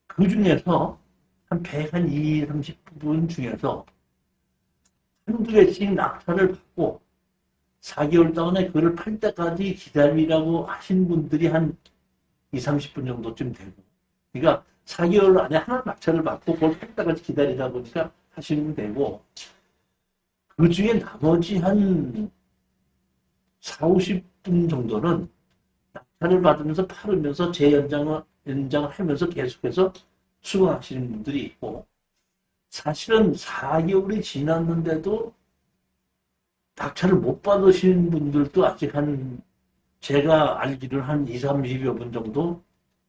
그 중에서 한 100, 한 2, 30분 중에서 한두 개씩 낙찰을 받고 4개월 동안에 그걸 팔 때까지 기다리라고 하신 분들이 한 2, 30분 정도쯤 되고. 그러니까 4개월 안에 하나 낙찰을 받고 그걸 팔 때까지 기다리다 보니까 하시면 되고. 그 중에 나머지 한 4, 50분 정도는 낙찰을 받으면서 팔으면서 연장을 하면서 계속해서 수강하시는 분들이 있고, 사실은 4개월이 지났는데도 낙찰을 못 받으시는 분들도 아직 제가 알기로는 한 2, 30여 분 정도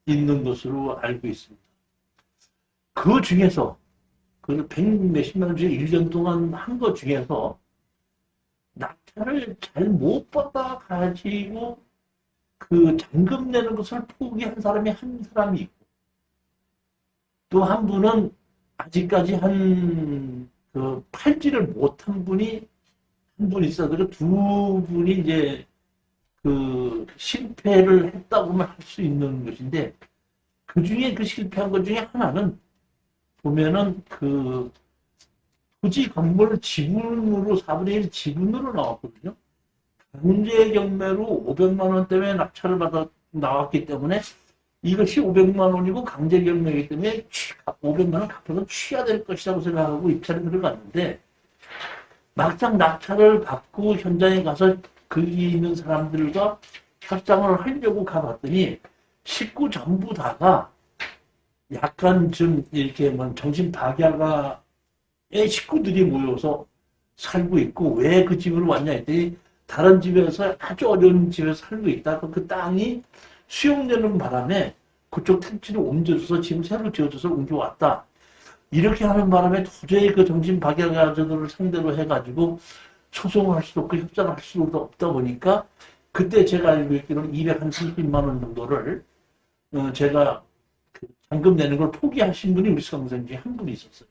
있는 것으로 알고 있습니다. 그 중에서, 그 100 몇십만 원 중에 1년 동안 한 것 중에서 낙찰을 잘 못 받아가지고 그 잔금 내는 것을 포기한 사람이 한 사람이 있고, 또 한 분은 아직까지 팔지를 못한 분이 한 분 있어서 두 분이 이제 실패를 했다고만 할 수 있는 것인데, 그 중에 그 실패한 것 중에 하나는 보면은 토지 건물 지분으로 4분의 1 지분으로 나왔거든요. 강제 경매로 500만 원 때문에 낙찰을 받아 나왔기 때문에 이것이 500만 원이고 강제 경매이기 때문에 500만 원 갚아서 취해야 될 것이라고 생각하고 입찰에 들어갔는데, 막상 낙찰을 받고 현장에 가서 거기 있는 사람들과 협상을 하려고 가봤더니 식구 전부 다가 약간 좀 이렇게 정신박약의 식구들이 모여서 살고 있고, 왜 그 집으로 왔냐 했더니 다른 집에서 아주 어려운 집에서 살고 있다. 그 땅이 수용되는 바람에 그쪽 택지를 옮겨줘서 지금 새로 지어져서 옮겨왔다. 이렇게 하는 바람에 도저히 그 정신박약자들을 상대로 해가지고 소송할 수도 없고 협상할 수도 없다 보니까, 그때 제가 알고 있기로는 230만 원 정도를 제가 잔금 내는 걸 포기하신 분이 우리 수강생 중에 한 분이 있었어요.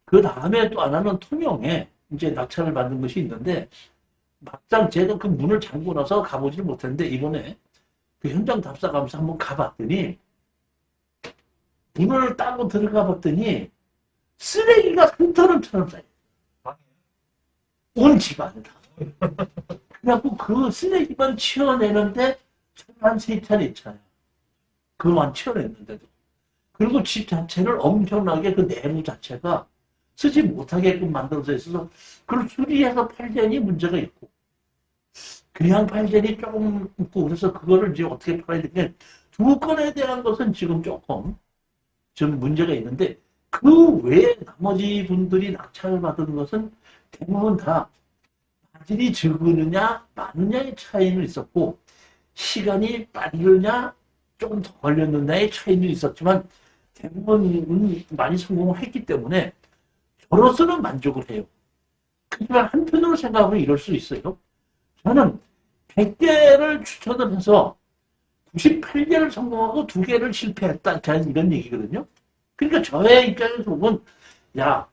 그 다음에 또 하나는 통영에 이제 낙찰을 받은 것이 있는데, 막상 제가 그 문을 잠고 나서 가보지를 못했는데, 이번에 그 현장 답사 가면서 한번 가봤더니, 문을 따고 들어가 봤더니 쓰레기가 산터름처럼 쌓여. 온 집안에 다. 그래갖고 그 쓰레기만 치워내는데 한 3차례 있잖아요. 그만 치워냈는데도. 그리고 집 자체를 엄청나게 그 내부 자체가 쓰지 못하게끔 만들어져 있어서 그걸 수리해서 팔자니 문제가 있고, 그냥 팔자니 조금 있고, 그래서 그거를 이제 어떻게 팔아야 되냐. 두 건에 대한 것은 지금 조금 좀 문제가 있는데, 그 외에 나머지 분들이 낙찰을 받은 것은 대부분 다 마진이 적으느냐 많으냐의 차이는 있었고, 시간이 빠르냐 조금 더 걸렸느냐의 차이는 있었지만, 대부분 많이 성공을 했기 때문에 저로서는 만족을 해요. 하지만 한편으로 생각하면 이럴 수 있어요. 저는 100개를 추천을 해서 98개를 성공하고 2개를 실패했다, 이런 얘기거든요. 그러니까 저의 입장에서 보면, 야,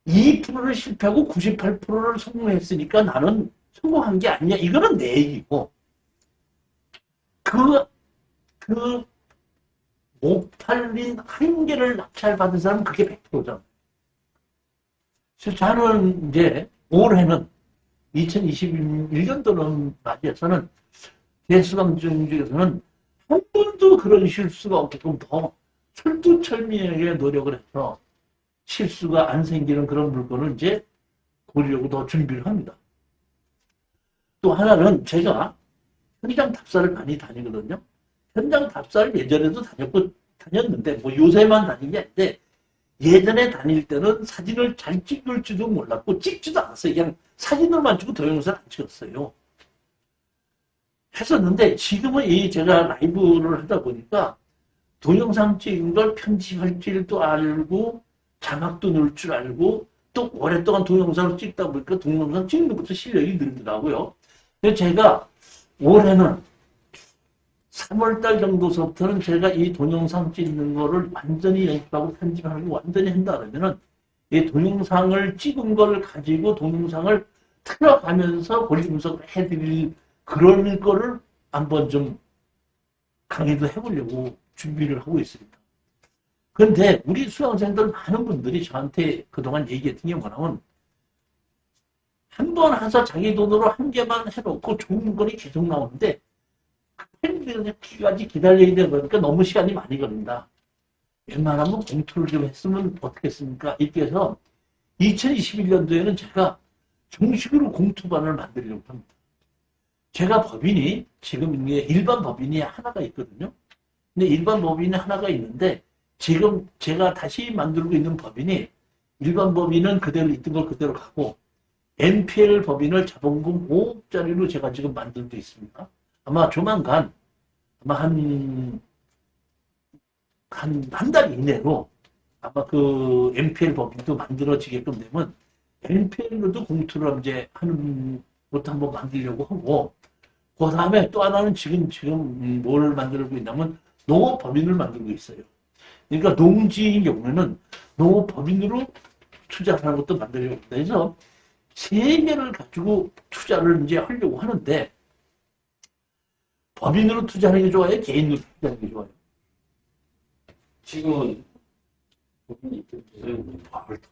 2%를 실패하고 98%를 성공했으니까 나는 성공한 게 아니냐, 이거는 내 얘기고, 못 팔린 1개를 낙찰받은 사람은 그게 100%잖아. 그래서 저는 이제 올해는 2021년도는 맞이해서는 대수강 중에서는 한 번도 그런 실수가 없게끔 더 철두철미하게 노력을 해서 실수가 안 생기는 그런 물건을 이제 고르려고 더 준비를 합니다. 또 하나는 제가 현장 답사를 많이 다니거든요. 현장 답사를 예전에도 다녔는데, 뭐 요새만 다닌 게 아닌데, 예전에 다닐 때는 사진을 잘 찍을 줄도 몰랐고 찍지도 않았어요. 그냥 사진을만 찍고 동영상을 안 찍었어요. 했었는데, 지금은 제가 라이브를 하다 보니까 동영상 찍은 걸 편집할 줄도 알고 자막도 넣을 줄 알고, 또 오랫동안 동영상을 찍다 보니까 동영상 찍는 것부터 실력이 늘더라고요. 그래서 제가 올해는 3월달 정도서부터는 제가 이 동영상 찍는 거를 완전히 연습하고 편집하고 완전히 한다 그러면은, 이 동영상을 찍은 걸 가지고 동영상을 틀어가면서 권리 분석을 해드릴 그런 거를 한번 좀 강의도 해보려고 준비를 하고 있습니다. 그런데 우리 수강생들 많은 분들이 저한테 그동안 얘기했던 게 뭐냐면 한 번 해서 자기 돈으로 한 개만 해놓고 좋은 거리 계속 나오는데 팬들까지 기다려야 되다 보니까 너무 시간이 많이 걸린다. 웬만하면 공투를 좀 했으면 어떻겠습니까? 이렇게 해서 2021년도에는 제가 정식으로 공투반을 만들려고 합니다. 제가 법인이 지금 이게 일반 법인이 하나가 있거든요. 근데 일반 법인이 하나가 있는데 지금 제가 다시 만들고 있는 법인이 일반 법인은 그대로 있던 걸 그대로 가고 NPL 법인을 자본금 5억짜리로 제가 지금 만들고 있습니다. 아마 조만간 아마 한 달 이내로 아마 그 NPL 법인도 만들어지게끔 되면 NPL로도 공투를 이제 하는 것도 한번 만들려고 하고 그 다음에 또 하나는 지금 뭘 만들고 있냐면 농업법인을 만들고 있어요. 그러니까 농지인 경우에는 농업법인으로 투자하는 것도 만들려고 합니다. 그래서 세 개를 가지고 투자를 이제 하려고 하는데 법인으로 투자하는 게 좋아요? 개인으로 투자하는 게 좋아요? 지금은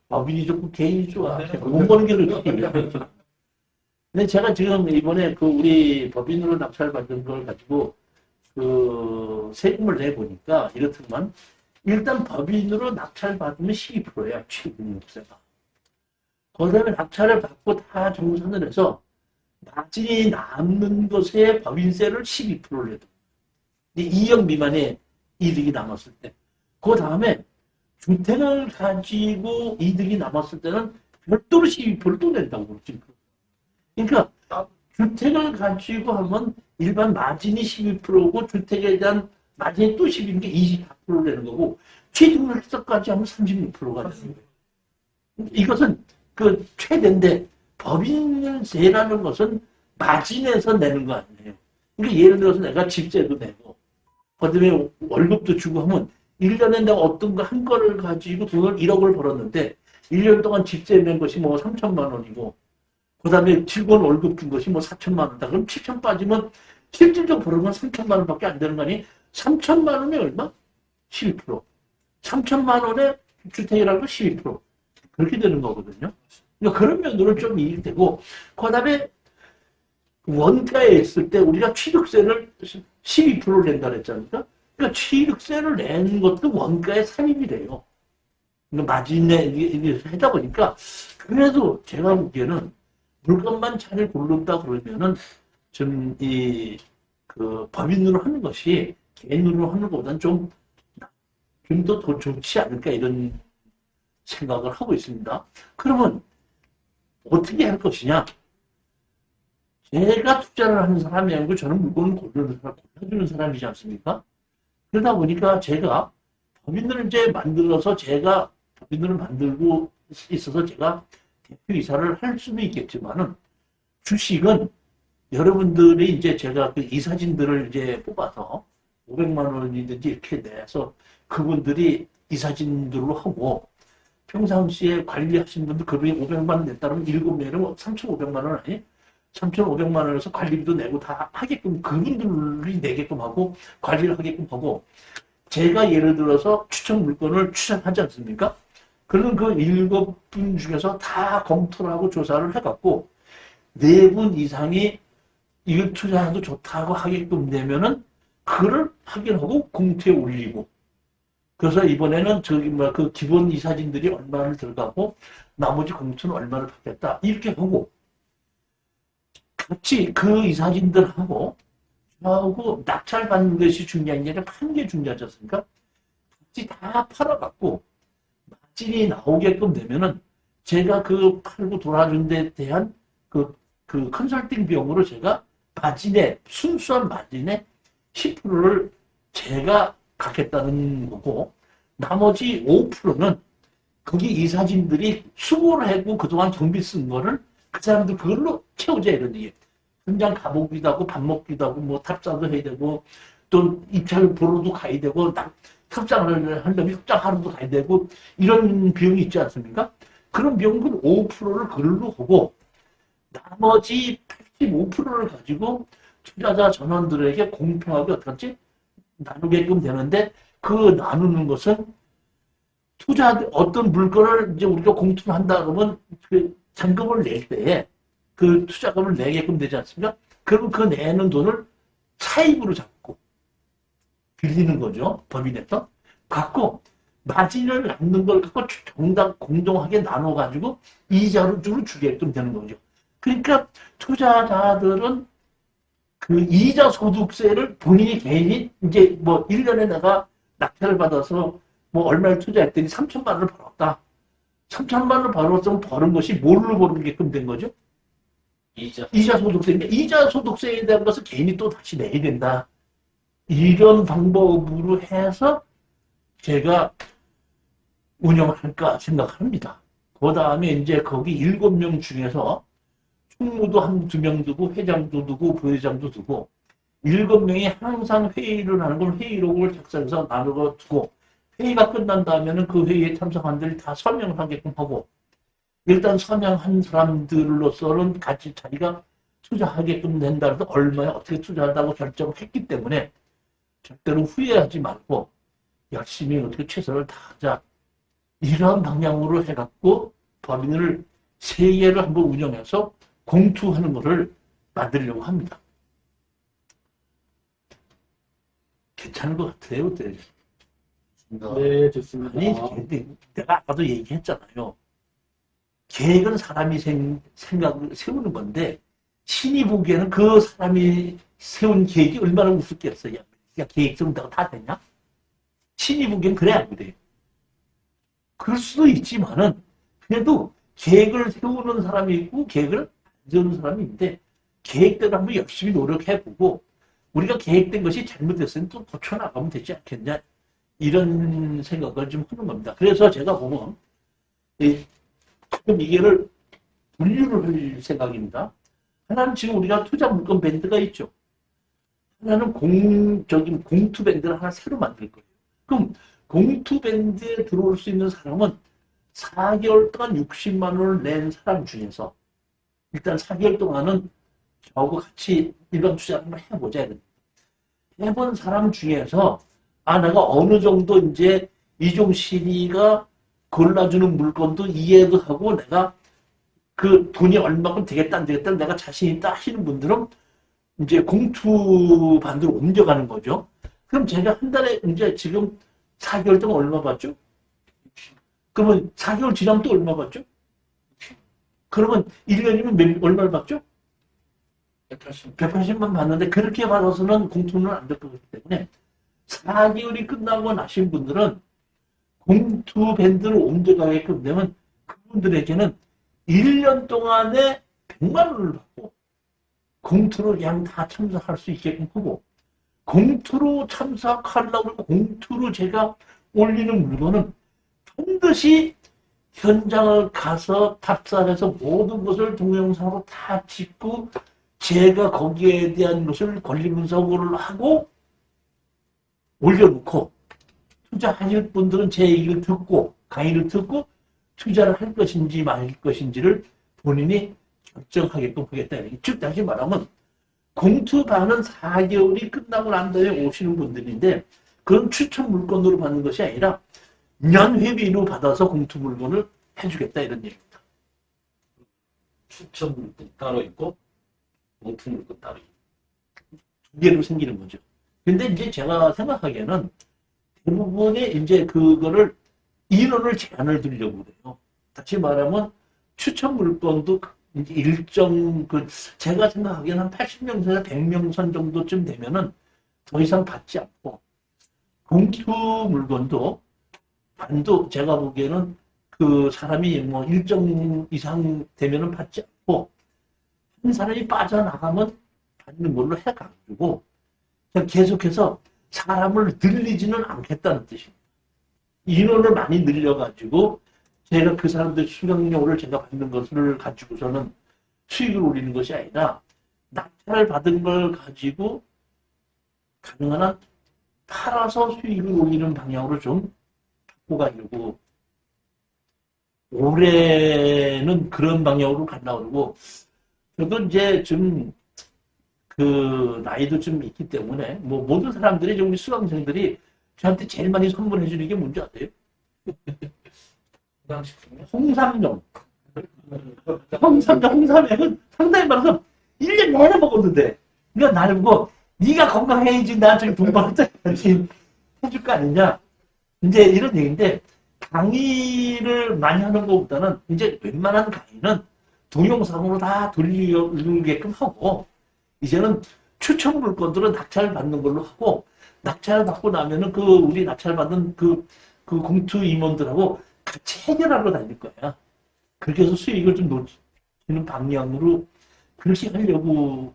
법인이 좋고 개인이 좋아. 못 버는 게 그렇지. 근데 제가 지금 이번에 그 우리 법인으로 낙찰받은 걸 가지고 그 세금을 내보니까 이렇더만 일단 법인으로 낙찰받으면 12%야. 취득세가. 그 다음에 낙찰을 받고 다 정산을 해서 마진이 남는 것에 법인세를 12%를 내도 2억 미만의 이득이 남았을 때. 그 다음에 주택을 가지고 이득이 남았을 때는 별도로 12%를 또 낸다고 그러지. 그러니까 주택을 가지고 하면 일반 마진이 12%고 주택에 대한 마진이 또 12%인 게 24%를 내는 거고 취득세까지 하면 36%가 되는 거예요. 이것은 그 최대인데 법인세라는 것은 마진에서 내는 거 아니에요. 그러니까 예를 들어서 내가 집세도 내고 그다음에 월급도 주고 하면 1년에 내가 어떤 거 한 거를 가지고 돈을 1억을 벌었는데 1년 동안 집세 낸 것이 뭐 3천만 원이고 그 다음에 직원 월급 준 것이 뭐 4천만 원이다. 그럼 7천 빠지면 실질적으로 벌은 건 3천만 원밖에 안 되는 거 아니? 3천만 원이 얼마? 12%. 3천만 원에 주택이라는 건 12%. 그렇게 되는 거거든요. 그러니까 그런 면으로 좀 이익이 되고 그 다음에 원가에 있을 때 우리가 취득세를 12%를 낸다 그랬잖아요. 그러니까 취득세를 내는 것도 원가에 산입이 돼요. 그러니까 마진에 이게 하다 보니까 그래도 제가 보기에는 물건만 잘 고른다 그러면은 좀 그 법인으로 하는 것이 개인으로 하는 것보다는 좀 더 좋지 않을까 이런 생각을 하고 있습니다. 그러면 어떻게 할 것이냐? 제가 투자를 하는 사람이 아니고 저는 물건을 골라주는 사람이지 않습니까? 그러다 보니까 제가 법인을 이제 만들어서 제가 법인을 만들고 있어서 제가 대표이사를 할 수도 있겠지만은 주식은 여러분들이 이제 제가 그 이사진들을 이제 뽑아서 500만 원이든지 이렇게 내서 그분들이 이사진들로 하고 평상시에 관리하신 분들 그분이 500만 원 냈다면 7명이면 3,500만 원 아니? 3,500만 원에서 관리비도 내고 다 하게끔 그분들이 내게끔 하고 관리를 하게끔 하고 제가 예를 들어서 추천 물건을 추천하지 않습니까? 그러면 그 7분 중에서 다 검토를 하고 조사를 해갖고 4분 이상이 이거 투자해도 좋다고 하게끔 되면은 그걸 확인하고 공투에 올리고 그래서 이번에는 저기 뭐 그 기본 이사진들이 얼마를 들어가고 나머지 공투는 얼마를 받겠다 이렇게 하고 같이 그 이사진들하고 저하고 낙찰 받는 것이 중요한 게 아니라 파는 게 중요하지 않습니까? 같이 다 팔아갖고 마진이 나오게끔 되면은 제가 그 팔고 돌아준 데 대한 그 컨설팅 비용으로 제가 마진에 순수한 마진에 10%를 제가 갖겠다는 거고 나머지 5%는 거기 이사진들이 수고를 하고 그동안 경비 쓴 거를 그 사람들 그걸로 채우자 이런 얘기예요. 현장 가보기도 하고 밥 먹기도 하고 뭐 탑사도 해야 되고 또 입찰 보러도 가야 되고 탑장을 하려면 협장하러도 가야 되고 이런 비용이 있지 않습니까? 그런 비용은 5%를 그걸로 하고 나머지 85%를 가지고 투자자 전원들에게 공평하게 어떻게 나누게끔 되는데 그 나누는 것은 어떤 물건을 이제 우리가 공투를 한다 그러면 그 잔금을 낼 때에 그 투자금을 내게끔 되지 않습니까? 그러면 그 내는 돈을 차입으로 잡고 빌리는 거죠. 법인에서. 갖고 마진을 남는 걸 갖고 공정하게 나눠가지고 이자로 주게끔 되는 거죠. 그러니까 투자자들은 그 이자 소득세를 본인이 개인이 이제 뭐 1년에 내가 낙찰을 받아서 뭐 얼마를 투자했더니 3천만 원을 벌었다. 3천만 원을 벌었으면 벌은 것이 뭘로 벌게끔 된 거죠? 이자 소득세인데 이자 소득세에 대한 것을 개인이 또 다시 내야 된다. 이런 방법으로 해서 제가 운영할까 생각합니다. 그 다음에 이제 거기 7명 중에서 총무도 한두 명 두고 회장도 두고 부회장도 두고 7명이 항상 회의를 하는 걸 회의록을 작성해서 나누어 두고 회의가 끝난 다음에는 그 회의에 참석한 들이 다 서명을 하게끔 하고 일단 서명한 사람들로서는 같이 자기가 투자하게끔 된다 해서 얼마에 어떻게 투자한다고 결정을 했기 때문에 절대로 후회하지 말고 열심히 어떻게 최선을 다하자. 이러한 방향으로 해갖고 법인을 3개를 한번 운영해서 공투하는 것을 만들려고 합니다. 괜찮은 것 같아요. 어때요? 네, 좋습니다. 아니, 내가 아까도 얘기했잖아요. 계획은 사람이 생각을 세우는 건데 신이 보기에는 그 사람이 세운 계획이 얼마나 우습겠어요. 야, 계획 세운다고 다 되냐? 신이 보기엔 그래 안 그래요? 그럴 수도 있지만은 그래도 계획을 세우는 사람이 있고 계획을 안 세우는 사람이 있는데 계획대로 한번 열심히 노력해보고 우리가 계획된 것이 잘못됐으면 또 고쳐나가면 되지 않겠냐 이런 생각을 좀 하는 겁니다. 그래서 제가 보면 이게를 분류를 할 생각입니다. 하나는 지금 우리가 투자 물건 밴드가 있죠. 하나는 공투 밴드를 하나 새로 만들 거예요. 그럼 공투 밴드에 들어올 수 있는 사람은 4개월 동안 60만 원을 낸 사람 중에서 일단 4개월 동안은 저하고 같이 일반 투자를 한번 해보자. 해본 사람 중에서 내가 어느 정도 이제 이종신이가 골라주는 물건도 이해도 하고 내가 그 돈이 얼마큼 되겠다 안 되겠다 내가 자신 있다 하시는 분들은 이제 공투 반대로 옮겨가는 거죠. 그럼 제가 한 달에 이제 지금 4개월 동안 얼마 받죠? 그러면 4개월 지나면 또 얼마 받죠? 그러면 1년이면 얼마를 받죠? 180만 받는데 그렇게 받아서는 공투는 안 될 거기 때문에 4개월이 끝나고 나신 분들은 공투 밴드로 옮겨가게끔 되면 그분들에게는 1년 동안에 100만 원을 받고 공투로 그냥 다 참석할 수 있게끔 하고 공투로 참석하려고 공투로 제가 올리는 물건은 반드시 현장을 가서 탑산해서 모든 것을 동영상으로 다 찍고 제가 거기에 대한 것을 권리분석을 하고 올려놓고 투자하실 분들은 제 얘기를 듣고 강의를 듣고 투자를 할 것인지 말 것인지를 본인이 결정하게끔 하겠다. 즉 다시 말하면 공투반은 4개월이 끝나고 난 다음에 오시는 분들인데 그건 추천 물건으로 받는 것이 아니라 연회비로 받아서 공투 물건을 해주겠다 이런 얘기입니다. 추천 물건 따로 있고 공투 물건 따로 있고 두 개로 생기는 거죠. 근데 이제 제가 생각하기에는 대부분의 이제 그거를 인원을 제한을 두려고 그래요. 다시 말하면 추천 물건도 이제 일정 제가 생각하기에는 한 80명에서 100명 선 정도쯤 되면은 더 이상 받지 않고 공투 물건도 반도 제가 보기에는 그 사람이 뭐 일정 이상 되면은 받지 않고 한 사람이 빠져나가면 받는 걸로 해가지고 그냥 계속해서 사람을 늘리지는 않겠다는 뜻입니다. 인원을 많이 늘려가지고 제가 그 사람들 수령료를 제가 받는 것을 가지고서는 수익을 올리는 것이 아니라 낙찰을 받은 걸 가지고 가능한 한 팔아서 수익을 올리는 방향으로 좀 갖고 가려고 올해는 그런 방향으로 가려고 그러고 저도 이제 좀 그 나이도 좀 있기 때문에 뭐 모든 사람들이 우리 수강생들이 저한테 제일 많이 선물해 주는 게 뭔지 아세요? 건강식품이요? 홍삼정. 홍삼액은 상당히 많아서 1년 내내 먹어도 돼. 그러니까 나를 보고 네가 건강해야지 나한테 돈 벌었다지 해줄 거 아니냐. 이제 이런 얘기인데 강의를 많이 하는 것보다는 이제 웬만한 강의는 동영상으로 다 돌리게끔 하고 이제는 추천 물건들은 낙찰 받는 걸로 하고 낙찰 받고 나면은 그 우리 낙찰 받은 그 공투 임원들하고 같이 해결하러 다닐 거야. 그렇게 해서 수익을 좀 놓치는 방향으로 그렇게 하려고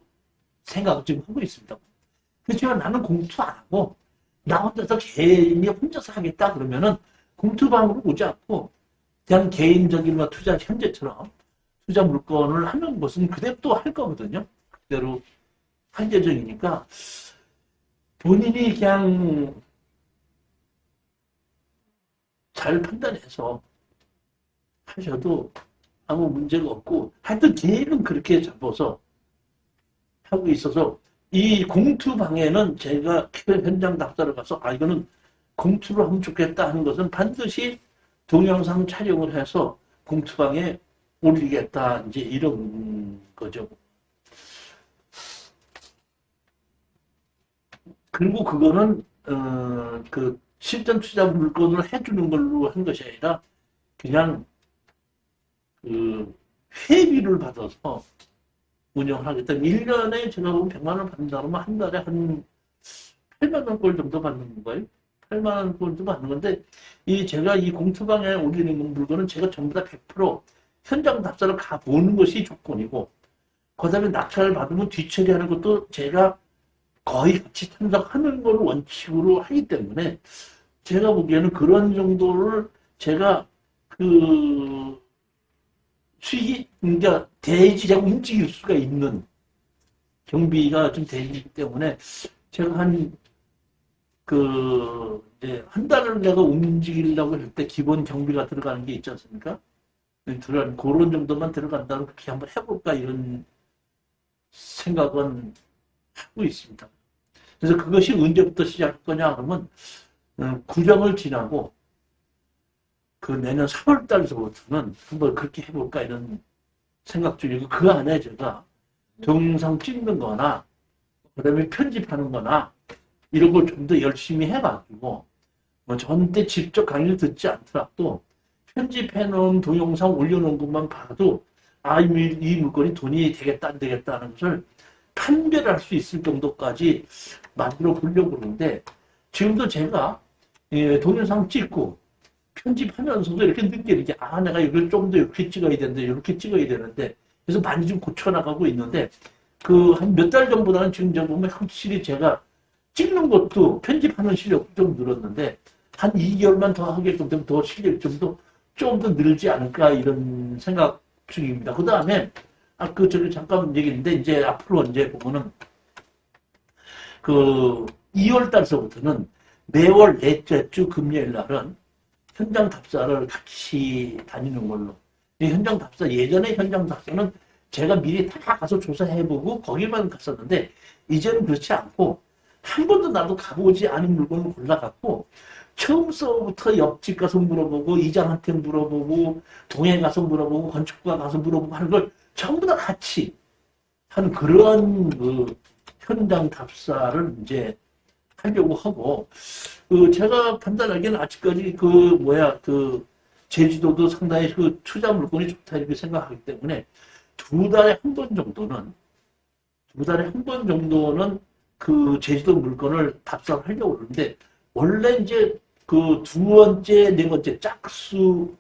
생각을 지금 하고 있습니다. 그렇지만 나는 공투 안 하고 나 혼자서 개인이 혼자서 하겠다 그러면은 공투방으로 오지 않고 그냥 개인적인 투자 현재처럼 투자 물건을 하는 것은 그대로 또 할 거거든요. 그대로 할 예정이니까 본인이 그냥 잘 판단해서 하셔도 아무 문제가 없고 하여튼 계획은 그렇게 잡아서 하고 있어서 이 공투방에는 제가 현장 답사를 가서 이거는 공투를 하면 좋겠다 하는 것은 반드시 동영상 촬영을 해서 공투방에 올리겠다 이제 이런 거죠. 그리고 그거는 그 실전 투자 물건을 해주는 걸로 한 것이 아니라 그냥 그 회비를 받아서 운영하겠다. 1년에 제가 보면 100만 원 받는다 그러면 한 달에 한 8만 원 꼴 정도 받는 거예요. 8만 원 꼴도 받는 건데 제가 이 공투방에 올리는 물건은 제가 전부 다 100% 현장 답사를 가보는 것이 조건이고 그다음에 낙찰을 받으면 뒤처리하는 것도 제가 거의 같이 참석하는 걸 원칙으로 하기 때문에 제가 보기에는 그런 정도를 제가 그 수익이 그러니까 대지자고 움직일 수가 있는 경비가 좀 되기 때문에 제가 이제 한 달을 내가 움직이려고 할 때 기본 경비가 들어가는 게 있지 않습니까? 그런 정도만 들어간다면 그렇게 한번 해볼까 이런 생각은 하고 있습니다. 그래서 그것이 언제부터 시작할 거냐 그러면 구정을 지나고 그 내년 3월 달서부터는 한번 그렇게 해볼까 이런 생각 중이고 그 안에 제가 동영상 찍는 거나 그다음에 편집하는 거나 이런 걸 좀 더 열심히 해가지고 뭐 저한테 직접 강의를 듣지 않더라도 편집해놓은 동영상 올려놓은 것만 봐도 이 물건이 돈이 되겠다 안 되겠다 하는 것을 판별할 수 있을 정도까지 만들어 보려고 그러는데 지금도 제가 동영상 찍고 편집하면서도 이렇게 느끼는 게 내가 이걸 좀 더 이렇게 찍어야 되는데 이렇게 찍어야 되는데 그래서 많이 좀 고쳐나가고 있는데 그 한 몇 달 전보다는 지금 제가 보면 확실히 제가 찍는 것도 편집하는 실력도 좀 늘었는데 한 2개월만 더 하게끔 되면 더 실력이 좀 더 늘지 않을까 이런 생각 중입니다. 그 다음에 저기 잠깐 얘기했는데 이제 앞으로 이제 보면은 그 2월 달서부터는 매월 넷째 주 금요일 날은 현장 답사를 같이 다니는 걸로. 현장 답사, 예전에 현장 답사는 제가 미리 다 가서 조사해보고 거기만 갔었는데, 이제는 그렇지 않고, 한 번도 나도 가보지 않은 물건을 골라갖고, 처음서부터 옆집 가서 물어보고, 이장한테 물어보고, 동해 가서 물어보고, 건축가 가서 물어보고 하는 걸 전부 다 같이 하는 그런 현장 답사를 이제 하려고 하고, 제가 판단하기에는 아직까지 제주도도 상당히 투자 물건이 좋다 이렇게 생각하기 때문에 두 달에 한 번 정도는 그 제주도 물건을 답사를 하려고 그러는데 원래 이제 그 두 번째, 네 번째 짝수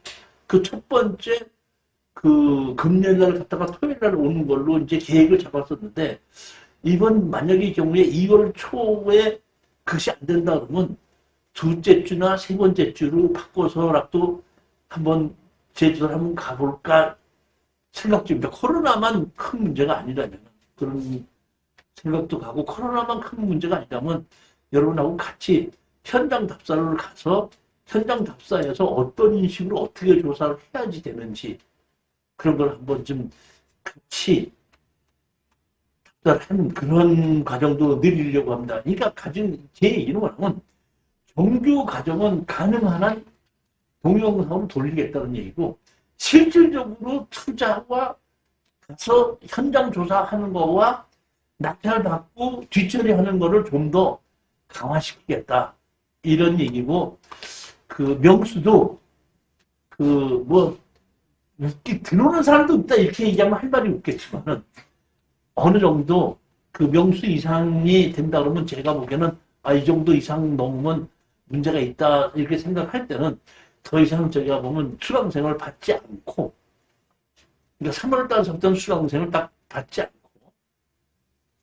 그 첫 번째 그 금요일 날 갔다가 토요일 날 오는 걸로 이제 계획을 잡았었는데 이번 만약의 경우에 2월 초에 그것이 안 된다 그러면 둘째 주나 세 번째 주로 바꿔서라도 한번 제주도를 한번 가볼까 생각 중입니다. 코로나만 큰 문제가 아니라면 그런 생각도 가고 코로나만 큰 문제가 아니라면 여러분하고 같이 현장 답사를 가서 현장 답사에서 어떤 식으로 어떻게 조사를 해야지 되는지 그런 걸 한번 좀 같이 한 그런 과정도 늘리려고 합니다. 그러니까 제 얘기는 뭐냐면 정규 과정은 가능한 한 동영상으로 돌리겠다는 얘기고 실질적으로 투자와 가서 현장 조사하는 거와 낙찰받고 뒤처리하는 거를 좀 더 강화시키겠다 이런 얘기고 그 명수도 그 뭐 들어오는 사람도 없다 이렇게 얘기하면 할 말이 없겠지만은 어느 정도 그 명수 이상이 된다 그러면 제가 보기에는 이 정도 이상 넘으면 문제가 있다 이렇게 생각할 때는 더 이상 저희가 보면 수강생을 받지 않고 그러니까 3월 달서부터는 수강생을 딱 받지 않고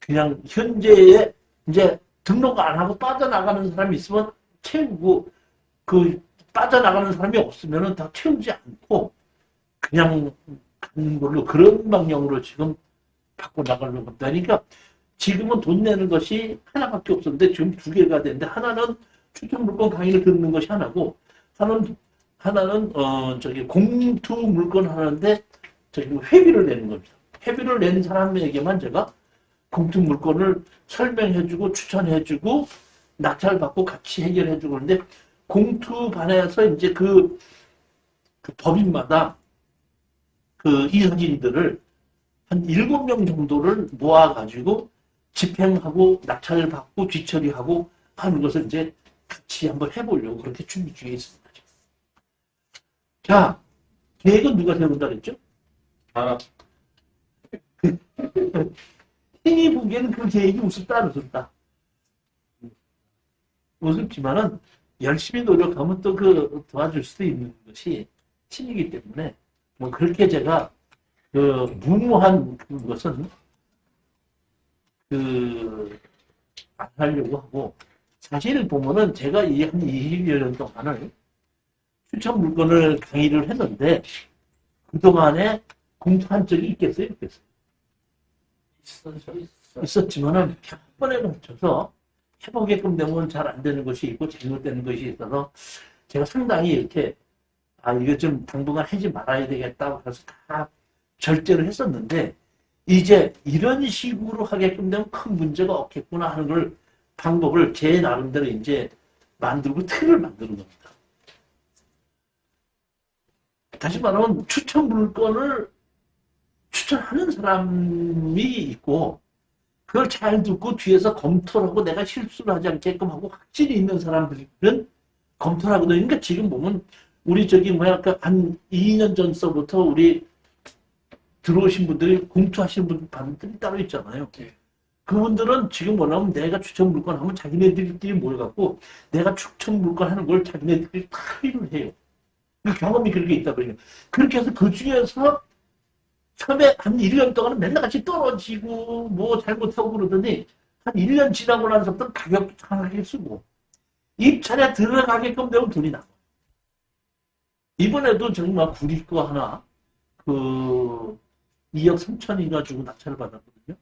그냥 현재에 이제 등록 안 하고 빠져나가는 사람이 있으면 채우고 그 빠져나가는 사람이 없으면은 다 채우지 않고 그냥 가는 걸로 그런 방향으로 지금 바꿔나가려고 합니다. 그러니까 지금은 돈 내는 것이 하나밖에 없었는데 지금 두 개가 되는데 하나는 추천 물건 강의를 듣는 것이 하나고 하나는 저기 공투 물건 하는데 저기 회비를 내는 겁니다. 회비를 낸 사람에게만 제가 공투 물건을 설명해주고 추천해주고 낙찰받고 같이 해결해주고 그러는데 공투 반에서 이제 그 법인마다 그 이사진들을 한 7명 정도를 모아가지고 집행하고 낙찰받고 뒤처리하고 하는 것을 이제 같이 한번 해보려고 그렇게 준비 중에 있습니다. 자, 계획은 누가 세운다 그랬죠? 하나. 행위 보기에는 그 계획이 우습다 안 우습다? 우습지만은 열심히 노력하면 또 그 도와줄 수도 있는 것이 신이기 때문에 뭐 그렇게 제가 그 무모한 그것은 안 하려고 하고 사실 보면은 제가 이 한 20여 년 동안을 추천 물건을 강의를 했는데 그동안에 공투한 적이 있겠어요? 있었지만은 한 번에 걸쳐서 해보게끔 되면 잘 안 되는 것이 있고 잘못되는 것이 있어서 제가 상당히 이렇게 이거 좀 당분간 하지 말아야 되겠다고 해서 다 절제를 했었는데 이제 이런 식으로 하게끔 되면 큰 문제가 없겠구나 하는 걸 방법을 제 나름대로 이제 만들고 틀을 만드는 겁니다. 다시 말하면 추천 물건을 추천하는 사람이 있고 그걸 잘 듣고 뒤에서 검토를 하고 내가 실수를 하지 않게끔 하고 확실히 있는 사람들은 검토를 하거든요. 그러니까 지금 보면 우리 한 2년 전서부터 우리 들어오신 분들이 공투하시는 분들이 따로 있잖아요. 그분들은 지금 뭐냐면 내가 추천 물건 하면 자기네들끼리 모여갖고 내가 추천 물건 하는 걸 자기네들끼리 다 일을 해요. 그 경험이 그렇게 있다 보니까 그렇게 해서 그 중에서 처음에 한 1년 동안은 맨날 같이 떨어지고 뭐 잘못하고 그러더니 한 1년 지나고 나서부터 가격도 강하게 쓰고 입찰에 들어가게끔 되면 돈이 나와. 이번에도 정말 구리 거 하나 그 2억 3천인가 주고 낙찰을 받았거든요.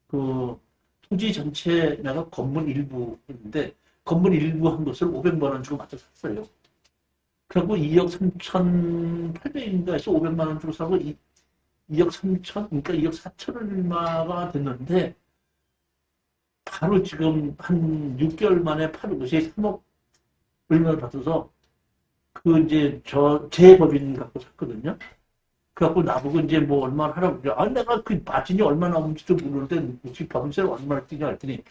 그 토지 전체 내가 건물 일부 했는데 건물 일부 한 것을 500만 원 주고 맞춰 샀어요. 그리고 2억 3,800인가 해서 500만 원 주고 사고 2억 3천, 그러니까 2억 4천 얼마가 됐는데 바로 지금 한 6개월 만에 파는 것이 3억 얼마를 받아서 그 이제 제 법인 갖고 샀거든요. 그래갖고 나보고 이제 뭐 얼마나 하라고 그래. 내가 그 마진이 얼마나 남은지도 모르는데 혹시 법인세를 얼마나 뛰냐 했더니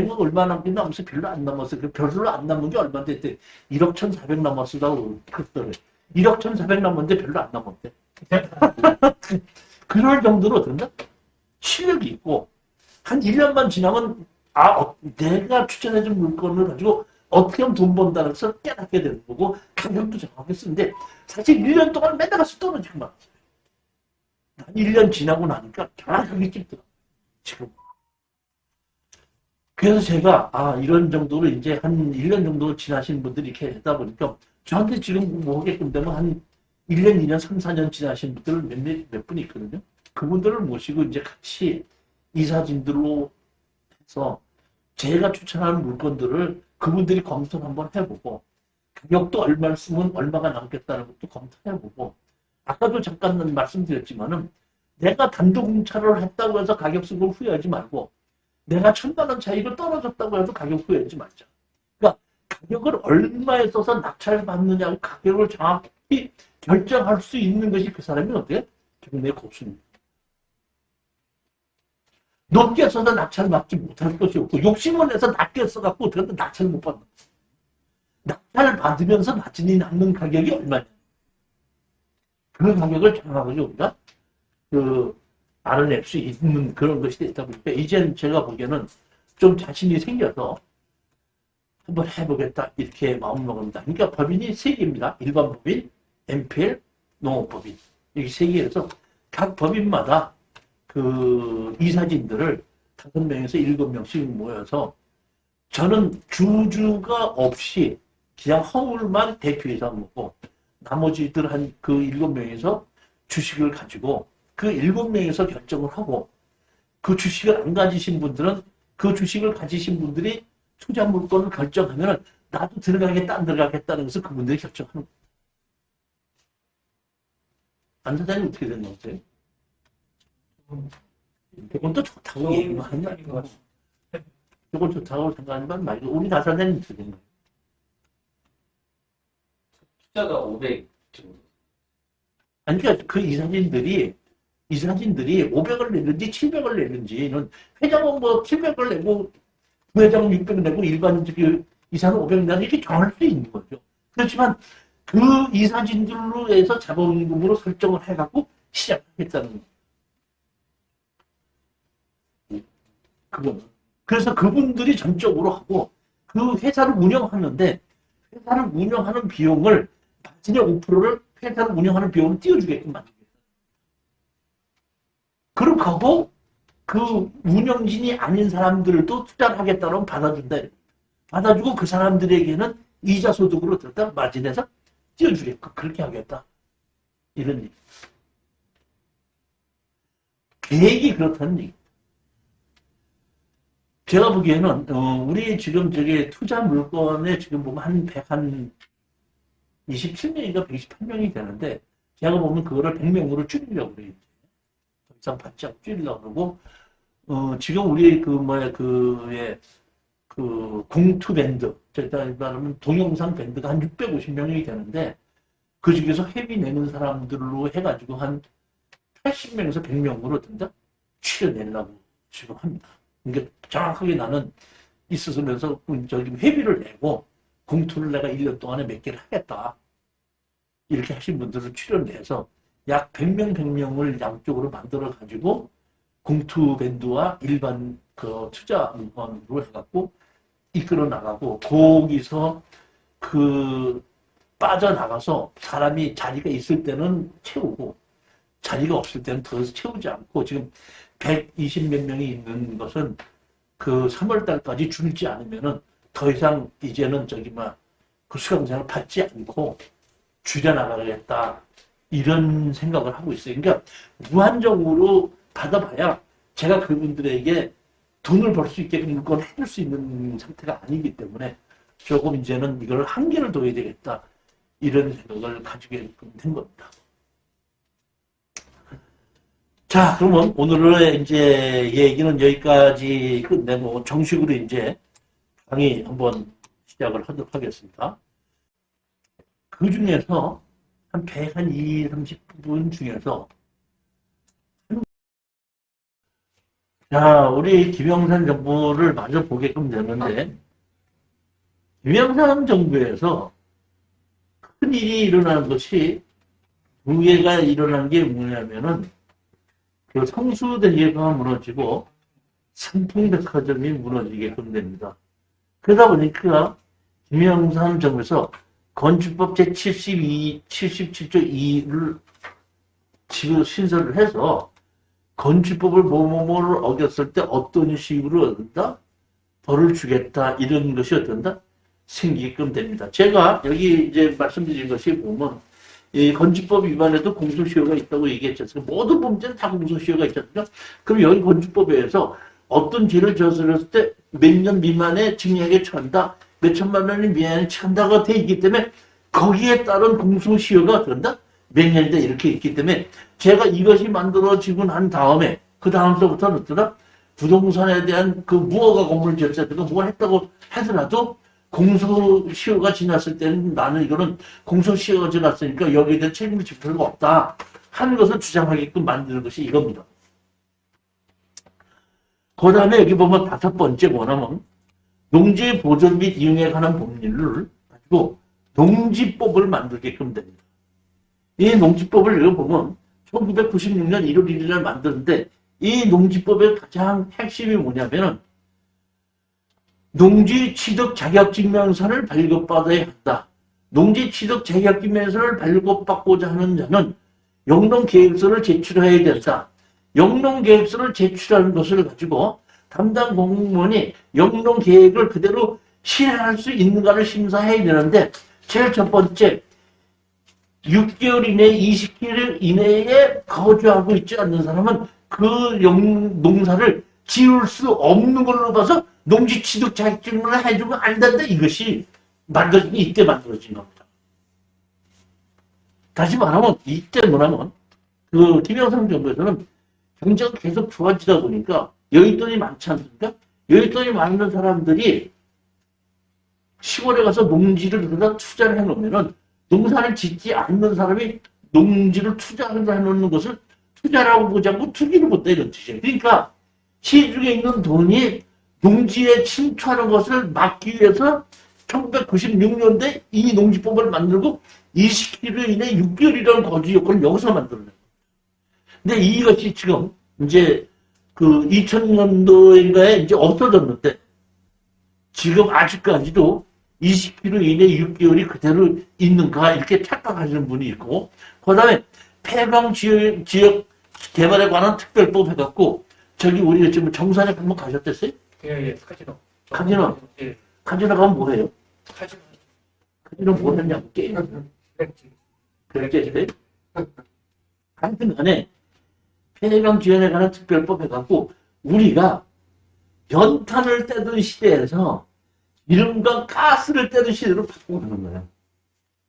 뭐 얼마 남긴 남았어. 별로 안 남았어. 별로 안 남은 게 얼마인데 했더니 1억 1,400 남았다고 그랬더래. 1억 1,400 남았는데 별로 안 남았대. 그럴 정도로 된다? 실력이 있고 한 1년만 지나면 내가 추천해준 물건을 가지고 어떻게 하면 돈 번다는 것을 깨닫게 되는 거고 가격도 정확하게 쓰는데 사실 1년 동안 맨날 가서 떨어지고 말았어요. 한 1년 지나고 나니까 정확하게 찍더라고요. 지금. 그래서 제가 이런 정도로 이제 한 1년 정도 지나신 분들이 이렇게 하다 보니까 저한테 지금 뭐 하게끔 되면 한 1년, 2년, 3, 4년 지나신 분들 몇 분이 있거든요. 그분들을 모시고 이제 같이 이사진들로 해서 제가 추천하는 물건들을 그분들이 검토를 한번 해보고 가격도 얼마를 쓰면 얼마가 남겠다는 것도 검토해보고 아까도 잠깐 말씀드렸지만은 내가 단독 공차를 했다고 해서 가격 쓰고 후회하지 말고 내가 1,000만 원 차이로 떨어졌다고 해도 가격 후회하지 말자. 그러니까 가격을 얼마에 써서 낙찰 받느냐고 가격을 정확히 결정할 수 있는 것이 그 사람이 어때요? 경매 고수입니다. 높게 써서 낙찰 받지 못할 것이 없고 욕심을 내서 낮게 써갖고 어떻게든 낙찰 못 받는 거예요. 낙찰 받으면서 낮은 남는 가격이 얼마냐. 그 가격을 정확하게 우리가 알아낼 수 있는 그런 것이 되다 보니까 이제는 제가 보기에는 좀 자신이 생겨서 한번 해보겠다 이렇게 마음먹습니다. 그러니까 법인이 3개입니다. 일반 법인, MPL, 농업법인 이렇게 3개에서 각 법인마다 그 이사진들을 5명에서 7명씩 모여서 저는 주주가 없이 그냥 허울만 대표이사 먹고 나머지들 한 그 7명에서 주식을 가지고 그 7명에서 결정을 하고 그 주식을 안 가지신 분들은 그 주식을 가지신 분들이 투자 물건을 결정하면 나도 들어가겠다 안 들어가겠다는 것을 그분들이 결정하는 거예요. 안 사장님 어떻게 되는 거세요? 그건 또 좋다고 얘기하는 거 아니고 그건 좋다고 생각하는 말고 우리 나사장님 어떻게 되는 거예요? 투자가 500 정도. 아니 그러니까 그 이사진들이 500을 내는지 700을 내는지는 회장은 뭐 700을 내고 부회장은 600을 내고 일반 이사는 500을 내는 이렇게 정할 수 있는 거죠. 그렇지만 그 이사진들로 해서 자본금으로 설정을 해갖고 시작하겠다는 그거는. 그래서 그분들이 전적으로 하고 그 회사를 운영하는데 회사를 운영하는 비용을 마진의 5%를 회사를 운영하는 비용을 띄워주게끔 만들겠다. 그렇게 하고 그 운영진이 아닌 사람들도 투자를 하겠다고 받아준다. 받아주고 그 사람들에게는 이자 소득으로 들었다 마진에서 띄워주겠고 그렇게 하겠다. 이런 얘기. 계획이 그렇다는 얘기. 제가 보기에는 우리 지금 저기 투자 물건에 지금 보면 한 27명인가 128명이 되는데 제가 보면 그거를 100명으로 줄이려고 그래요. 더 이상 받지 않고 줄이려고 그러고 지금 우리 그 공투 밴드 제가 말하면 동영상 밴드가 한 650명이 되는데 그 중에서 회비 내는 사람들로 해가지고 한 80명에서 100명으로 된다 출연내려고 지금 합니다. 그러니까 정확하게 나는 있으면서 저기 회비를 내고 공투를 내가 1년 동안에 몇 개를 하겠다. 이렇게 하신 분들을 출연내서 약 100명을 양쪽으로 만들어 가지고 공투 밴드와 일반 그 투자 물건으로 해갖고 이끌어 나가고 거기서 그 빠져나가서 사람이 자리가 있을 때는 채우고 자리가 없을 때는 더 채우지 않고 지금 120몇 명이 있는 것은 그 3월 달까지 줄지 않으면은 더 이상 이제는 그 수강생을 받지 않고 줄여나가겠다. 이런 생각을 하고 있어요. 그러니까 무한정으로 받아봐야 제가 그분들에게 돈을 벌 수 있게끔 물건을 해줄 수 있는 상태가 아니기 때문에 조금 이제는 이걸 한계를 둬야 되겠다. 이런 생각을 가지게 된 겁니다. 자, 그러면 오늘의 이제 얘기는 여기까지 끝내고 정식으로 이제 강의 한번 시작을 하도록 하겠습니다. 그 중에서 한 20, 30분 중에서 자, 우리 김영삼 정부를 마저 보게끔 되는데 김영삼 정부에서 큰 일이 일어나는 것이 두 개가 일어난 게 뭐냐면은 그 성수대교가 무너지고 삼풍백화점이 무너지게끔 됩니다. 그러다 보니까 김영삼 정부에서 건축법 제72, 77조 2를 지금 신설을 해서 건축법을 뭐뭐뭐를 어겼을 때 어떤 식으로 어떤다? 벌을 주겠다. 이런 것이 어떤다? 생기게끔 됩니다. 제가 여기 이제 말씀드린 것이 보면 이 건축법 위반에도 공소시효가 있다고 얘기했죠. 모든 범죄는 다 공소시효가 있잖아요. 그럼 여기 건축법에 의해서 어떤 죄를 저질렀을 때 몇 년 미만의 징역에 처한다, 몇 천만 원이 미만에 처한다가 돼 있기 때문에 거기에 따른 공소시효가 어떤다? 몇 년대 이렇게 있기 때문에 제가 이것이 만들어지고 난 다음에 그 다음서부터는 어떠나 부동산에 대한 그 무허가 건물을 지었다든가 뭘 했다고 하더라도 공소시효가 지났을 때는 나는 이거는 공소시효가 지났으니까 여기에 대한 책임을 질 필요가 없다 하는 것을 주장하게끔 만드는 것이 이겁니다. 그 다음에 여기 보면 다섯 번째 뭐냐면 농지 보존 및 이용에 관한 법률을 가지고 농지법을 만들게끔 됩니다. 이 농지법을 여기 보면 1996년 1월 1일 날 만드는데 이 농지법의 가장 핵심이 뭐냐면은 농지 취득 자격증명서를 발급받아야 한다. 농지 취득 자격증명서를 발급받고자 하는 자는 영농계획서를 제출해야 된다. 영농계획서를 제출하는 것을 가지고 담당 공무원이 영농계획을 그대로 실행할 수 있는가를 심사해야 되는데 제일 첫 번째 6개월 이내 20개월 이내에 거주하고 있지 않는 사람은 그 농사를 지을 수 없는 걸로 봐서 농지 취득 자격증을 해주면 안 된다. 이것이 이때 만들어진 겁니다. 다시 말하면 이때 뭐냐면 그 김영삼 정부에서는 경제가 계속 좋아지다 보니까 여윳돈이 많지 않습니까? 여윳돈이 많은 사람들이 시골에 가서 농지를 그러다 투자를 해놓으면은 농사를 짓지 않는 사람이 농지를 투자해놓는 것을 투자라고 보지 않고 투기를 못다 이런 뜻이에요. 그러니까 시중에 있는 돈이 농지에 침투하는 것을 막기 위해서 1996년대 이 농지법을 만들고 20km 이내 6개월이라는 거주 요건을 여기서 만들어낸 거예요. 근데 이것이 지금 이제 그 2000년도인가에 이제 없어졌는데 지금 아직까지도 20km 이내 6개월이 그대로 있는가 이렇게 착각하시는 분이 있고 그 다음에 폐광 지역 개발에 관한 특별법 해갖고 저기 우리 지금 정산에 한번 가셨댔어요? 예, 카지노. 카지노? 예. 카지노 가면 뭐 해요? 카지노. 카지노 뭐 했냐고 게임. 그랬지. 하여튼 간에 폐광 지연에 관한 특별법 해갖고 우리가 연탄을 떼던 시대에서 기름과 가스를 떼던 시대로 바꾸고 가는 거야.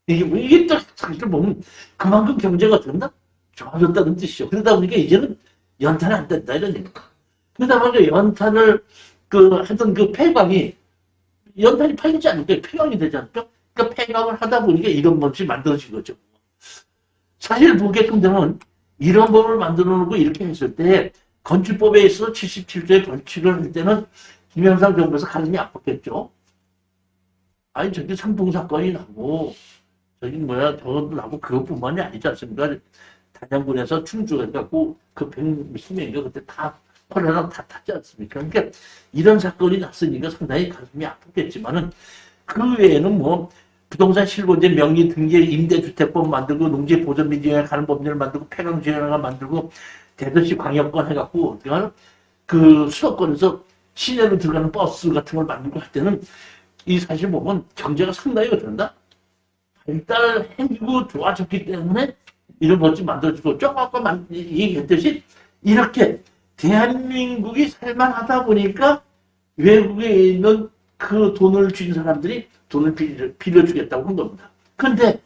이게 또 사실 보면 그만큼 경제가 된다? 좋아졌다는 뜻이죠. 그러다 보니까 이제는 연탄은 안 된다 이런 얘기입니다. 그러다 보니까 연탄을 하던 그 폐광이 연탄이 팔리지 않을까? 폐광이 되지 않을까? 그러니까 폐광을 하다 보니까 이런 법이 만들어진 거죠. 사실 보게끔 되면 이런 법을 만들어 놓고 이렇게 했을 때 건축법에 있어서 77조의 벌칙을 할 때는 김영삼 정부에서 가슴이 아팠겠죠. 아니 저기 상봉사건이 나고 저기 저것도 나고 그것뿐만이 아니지 않습니까? 단양군에서 충주해갖고 그 110명인가 그때 다 코로나 다 탔지 않습니까? 그러니까 이런 사건이 났으니까 상당히 가슴이 아팠겠지만은 그 외에는 뭐 부동산 실거주자 명의 등기 임대주택법 만들고 농지 보존 및 이용에 관한 법률을 만들고 폐광 지연을 만들고 대도시 광역권 해갖고 그 수도권에서 시내로 들어가는 버스 같은 걸 만들고 할 때는 이 사실 보면 경제가 상당히 어떤다 발달해지고 좋아졌기 때문에 이런 것이 만들어지고 좀 아까 얘기했듯이 이렇게 대한민국이 살만하다 보니까 외국에 있는 그 돈을 준 사람들이 돈을 빌려주겠다고 한 겁니다. 근데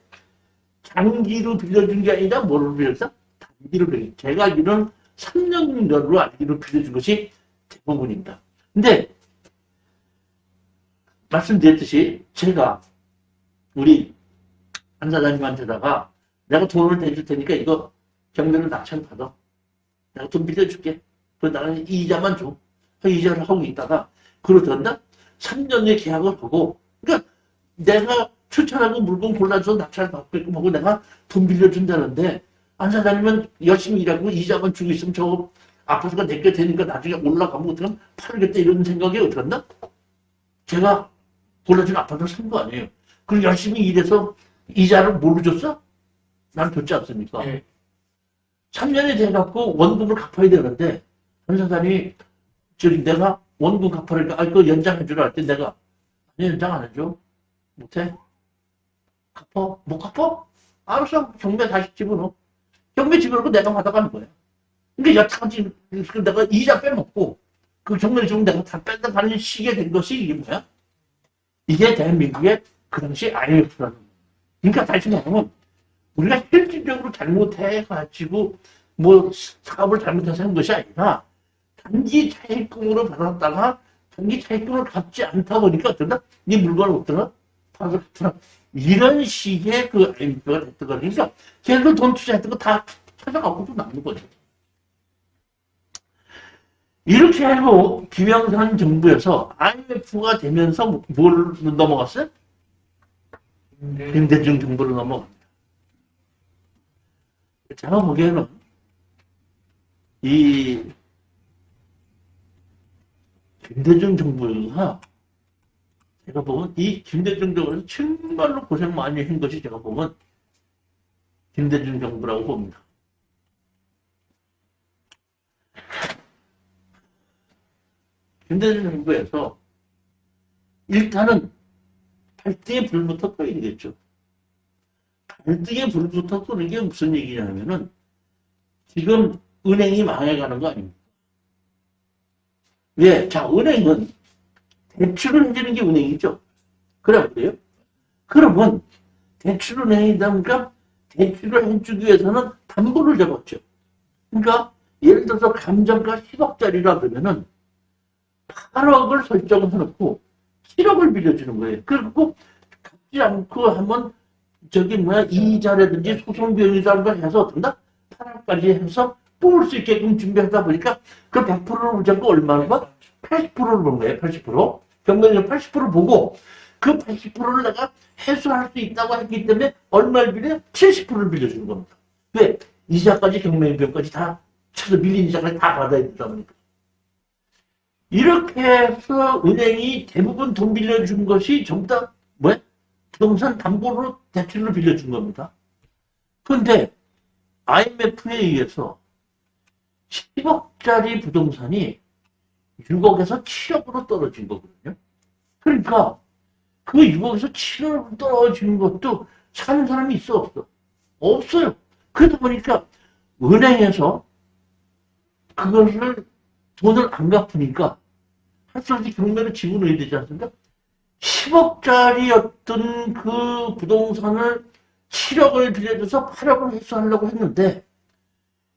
장기로 빌려준 게 아니라 뭐로 빌렸어? 단기로 빌려준. 제가 알기로는 3년으로 알기로 빌려준 것이 대부분입니다. 근데 말씀드렸듯이 제가 우리 한 사장님한테다가 내가 돈을 대줄 테니까 이거 경매를 낙찰 받아. 내가 돈 빌려줄게. 그래서 나는 이자만 줘. 이자를 하고 있다가 그러던가 3년의 계약을 하고 그러니까 내가 추천하고 물건 골라줘서 낙찰 받게끔 하고 내가 돈 빌려준다는데 안 사장님은 열심히 일하고 이자만 주고 있으면 저 아파트가 내게 되니까 나중에 올라가면 어떡하면 팔겠다 이런 생각이 어떡한다? 제가 골라준 아파트를 산 거 아니에요. 그리고 열심히 일해서 이자를 뭘로 줬어? 난 줬지 않습니까? 네. 3년이 돼갖고 원금을 갚아야 되는데 한 사장님이 저기 내가 원금 갚아라니까 그거 연장해주라 할 때 내가 아니 연장 안 해줘. 못해. 갚아. 못 갚아? 알았어. 경매 다시 집어넣어. 경매 집어넣고 내가 받아가는 거야. 그러니까 여차까지 내가 이자 빼먹고 그 경매를 주면 내가 다 뺀다 가는 시기에 된 것이 이게 뭐야? 이게 대한민국의 그 당시 IMF라는 거야. 그러니까 다시 말하면 우리가 실질적으로 잘못해가지고 뭐 사업을 잘못해서 한 것이 아니라 단기 차익금으로 받았다가 단기 차익금을 갚지 않다 보니까 어떤가? 이 물건을 어떤가? 파악했더라. 이런 식의 그 IMF가 됐던 거니까 그러니까 걔들 돈 투자했던 거 다 찾아가고 또 남는 거죠. 이렇게 하고 김영삼 정부에서 IMF가 되면서 뭘 넘어갔어요? 김대중 정부로 넘어갑니다. 제가 보기에는 이 김대중 정부가 제가 보면 이 김대중 정부에서 정말로 고생 많이 한 것이 제가 보면 김대중 정부라고 봅니다. 김대중 정부에서 일단은 발등에 불부터 꺼야겠죠. 발등에 불부터 끄는 게 무슨 얘기냐면은 지금 은행이 망해가는 거 아닙니까? 왜? 자, 은행은 대출을 해주는 게 은행이죠. 그래요? 그러면 대출은행이다 보니까 대출을 해주기 위해서는 담보를 잡았죠. 그러니까 예를 들어서 감정가 10억짜리라 그러면은 8억을 설정을 해놓고 7억을 빌려주는 거예요. 그리고 갚지 않고 하면 이자라든지 소송 비용이라든가 해서 어떤가? 8억까지 해서 뽑을 수 있게끔 준비하다 보니까 그 100%를 잡고 얼마를 봐? 80%를 본 거예요. 80%. 경매는 80% 보고 그 80%를 내가 회수할 수 있다고 했기 때문에 얼마를 빌려? 70%를 빌려주는 겁니다. 왜? 이자까지 경매비용까지 다 쳐서 밀린 이자까지 다 받아야 되다 보니까. 이렇게 해서 은행이 대부분 돈 빌려준 것이 전부 다 뭐야? 부동산 담보로 대출로 빌려준 겁니다. 그런데 IMF에 의해서 10억짜리 부동산이 6억에서 7억으로 떨어진 거거든요. 그러니까 그 6억에서 7억으로 떨어지는 것도 사는 사람이 있어 없어? 없어요. 그러다 보니까 은행에서 그것을 돈을 안 갚으니까 할 수 없이 경매로 지분을 되지 않습니까? 10억짜리였던 그 부동산을 7억을 빌려줘서 8억을 회수하려고 했는데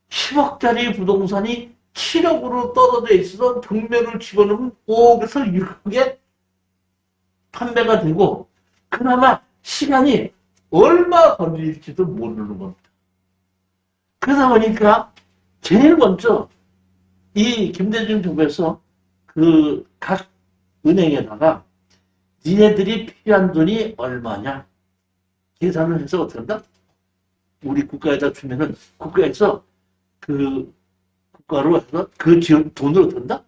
10억짜리 부동산이 7억으로 떨어져 있어서 경매를 집어넣으면 5억에서 6억에 판매가 되고 그나마 시간이 얼마 걸릴지도 모르는 겁니다. 그러다 보니까 제일 먼저 이 김대중 정부에서 그 각 은행에다가 니네들이 필요한 돈이 얼마냐 계산을 해서 어떻게 한다? 우리 국가에다 주면은 국가에서 그 국가로 해서 그 지원 돈을 어떻게 한다?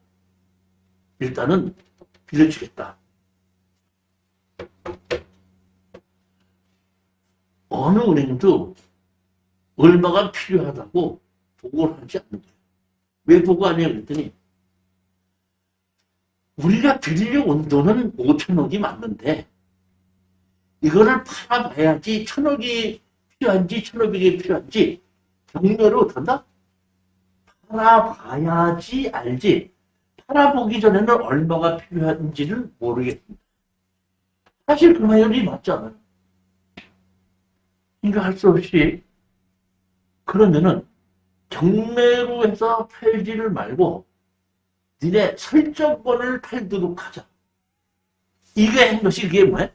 일단은 빌려주겠다. 어느 은행도 얼마가 필요하다고 보고를 하지 않는 거예요. 왜 보고 안 해요? 그랬더니 우리가 빌려온 돈은 5천억이 맞는데 이거를 팔아봐야지 1,000억이 필요한지 1,500억이 필요한지 경매로 어떤다? 팔아봐야지 알지 팔아보기 전에는 얼마가 필요한지는 모르겠습니다. 사실 그 말이 맞잖아요. 그러니까 할 수 없이 그러면은 경매로 해서 팔지를 말고 니네 설정권을 팔도록 하자. 이게 한 것이 그게 뭐야?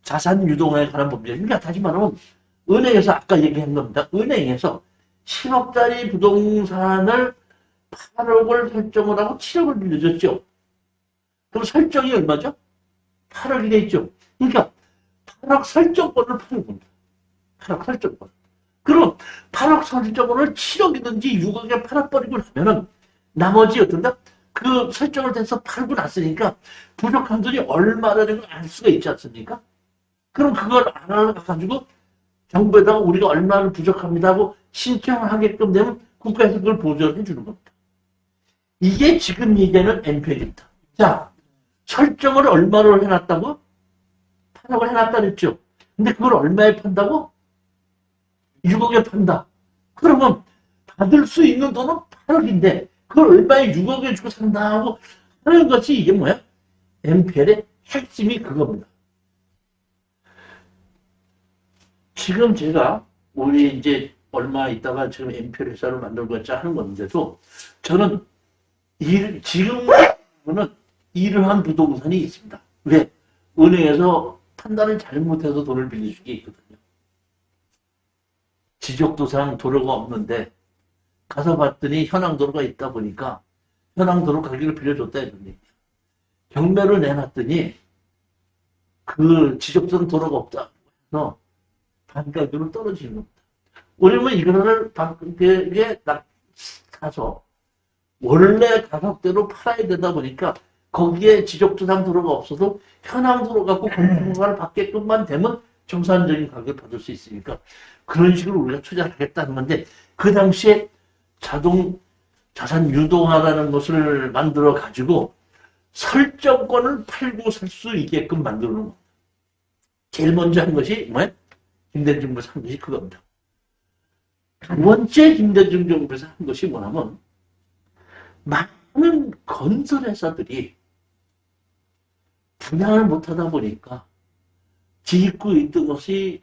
자산 유동에 관한 법률. 그러니까 다시 말하면 은행에서 아까 얘기한 겁니다. 은행에서 10억짜리 부동산을 8억을 설정을 하고 7억을 빌려줬죠. 그럼 설정이 얼마죠? 8억이 돼 있죠. 그러니까 8억 설정권을 파는 겁니다. 8억 설정권. 그럼 8억 설정권을 7억이든지 6억에 팔아버리고 나면은 나머지 어떤다? 그 설정을 돼서 팔고 났으니까 부족한 돈이 얼마라는 걸 알 수가 있지 않습니까? 그럼 그걸 알아가지고 정부에다가 우리가 얼마나 부족합니다 하고 신청하게끔 되면 국가에서 그걸 보조해 주는 겁니다. 이게 지금 얘기하는 NPL입니다. 자, 설정을 얼마로 해놨다고? 8억을 해놨다 그랬죠. 근데 그걸 얼마에 판다고? 6억에 판다. 그러면 받을 수 있는 돈은 8억인데 그걸 얼마에 6억에 주고 산다 하고 하는 것이 이게 뭐야? NPL의 핵심이 그겁니다. 지금 제가 우리 이제 얼마 있다가 지금 MPL 회사를 만들고자 하는 건데도 저는 지금은 이러한 부동산이 있습니다. 왜? 은행에서 판단을 잘못해서 돈을 빌려준 게 있거든요. 지적도상 도로가 없는데 가서 봤더니 현황도로가 있다 보니까 현황도로 가격을 빌려줬다 이러니 경매를 내놨더니 그 지적도상 도로가 없다 해서 반가격으로 떨어지는 겁니다. 우리는 이거를 반가격에 사서 원래 가격대로 팔아야 되다 보니까 거기에 지적도상 도로가 없어도 현황 도로 갖고 건축허가를 받게끔만 되면 정상적인 가격을 받을 수 있으니까 그런 식으로 우리가 투자를 하겠다는 건데 그 당시에 자동 자산 유동화라는 것을 만들어 가지고 설정권을 팔고 살 수 있게끔 만드는 겁니다. 제일 먼저 한 것이 뭐야? 김대중 정부에서 한 것이 그겁니다. 두 번째 김대중 정부에서 한 것이 뭐냐면 많은 건설회사들이 분양을 못하다 보니까 짓고 있던 것이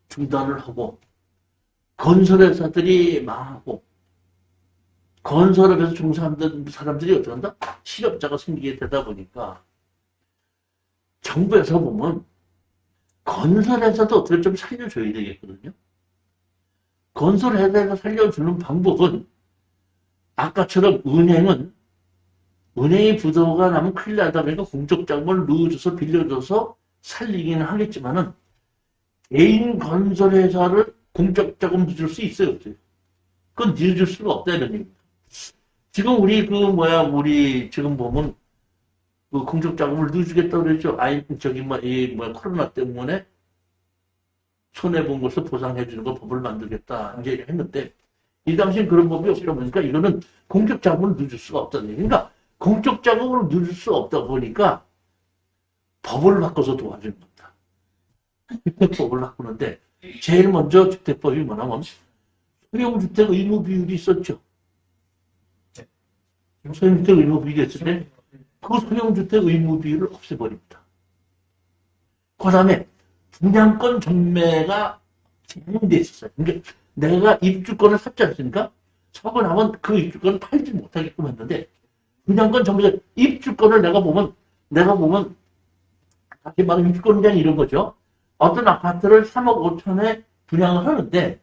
중단을 하고 건설회사들이 망하고 건설업에서 종사하는 사람들이 어떻게 한다? 실업자가 생기게 되다 보니까 정부에서 보면 건설회사도 어떻게 좀 살려줘야 되겠거든요. 건설회사가 살려주는 방법은 아까처럼 은행이 부도가 나면 큰일 나다 보니까 공적자금을 넣어줘서 빌려줘서 살리기는 하겠지만은 개인 건설회사를 공적자금 넣어줄 수 있어요, 없어요? 그건 넣어줄 수가 없다는 얘기입니다. 지금 우리 지금 보면 그 공적자금을 넣어주겠다고 그러죠. 코로나 때문에 손해본 것을 보상해주는 거 법을 만들겠다 이제 했는데 이 당시엔 그런 법이 없다 보니까 이거는 공적자금을 넣어줄 수가 없다는 얘기. 그러니까 공적자금을 넣어줄 수 없다 보니까 법을 바꿔서 도와주는 겁니다. 주택법을 바꾸는데 제일 먼저 주택법이 뭐냐면 소형주택 의무 비율이 있었죠. 소형주택 의무 비율이 있을 때 그 소형주택 의무 비율을 없애버립니다. 그 다음에 분양권 전매가 진행돼 있었어요. 그러니까 내가 입주권을 샀지 않습니까? 사고 나면 그 입주권을 팔지 못하게끔 했는데 분양권 전매 입주권을 내가 보면 다시 말하면 입주권이란 이런 거죠. 어떤 아파트를 3억 5천에 분양을 하는데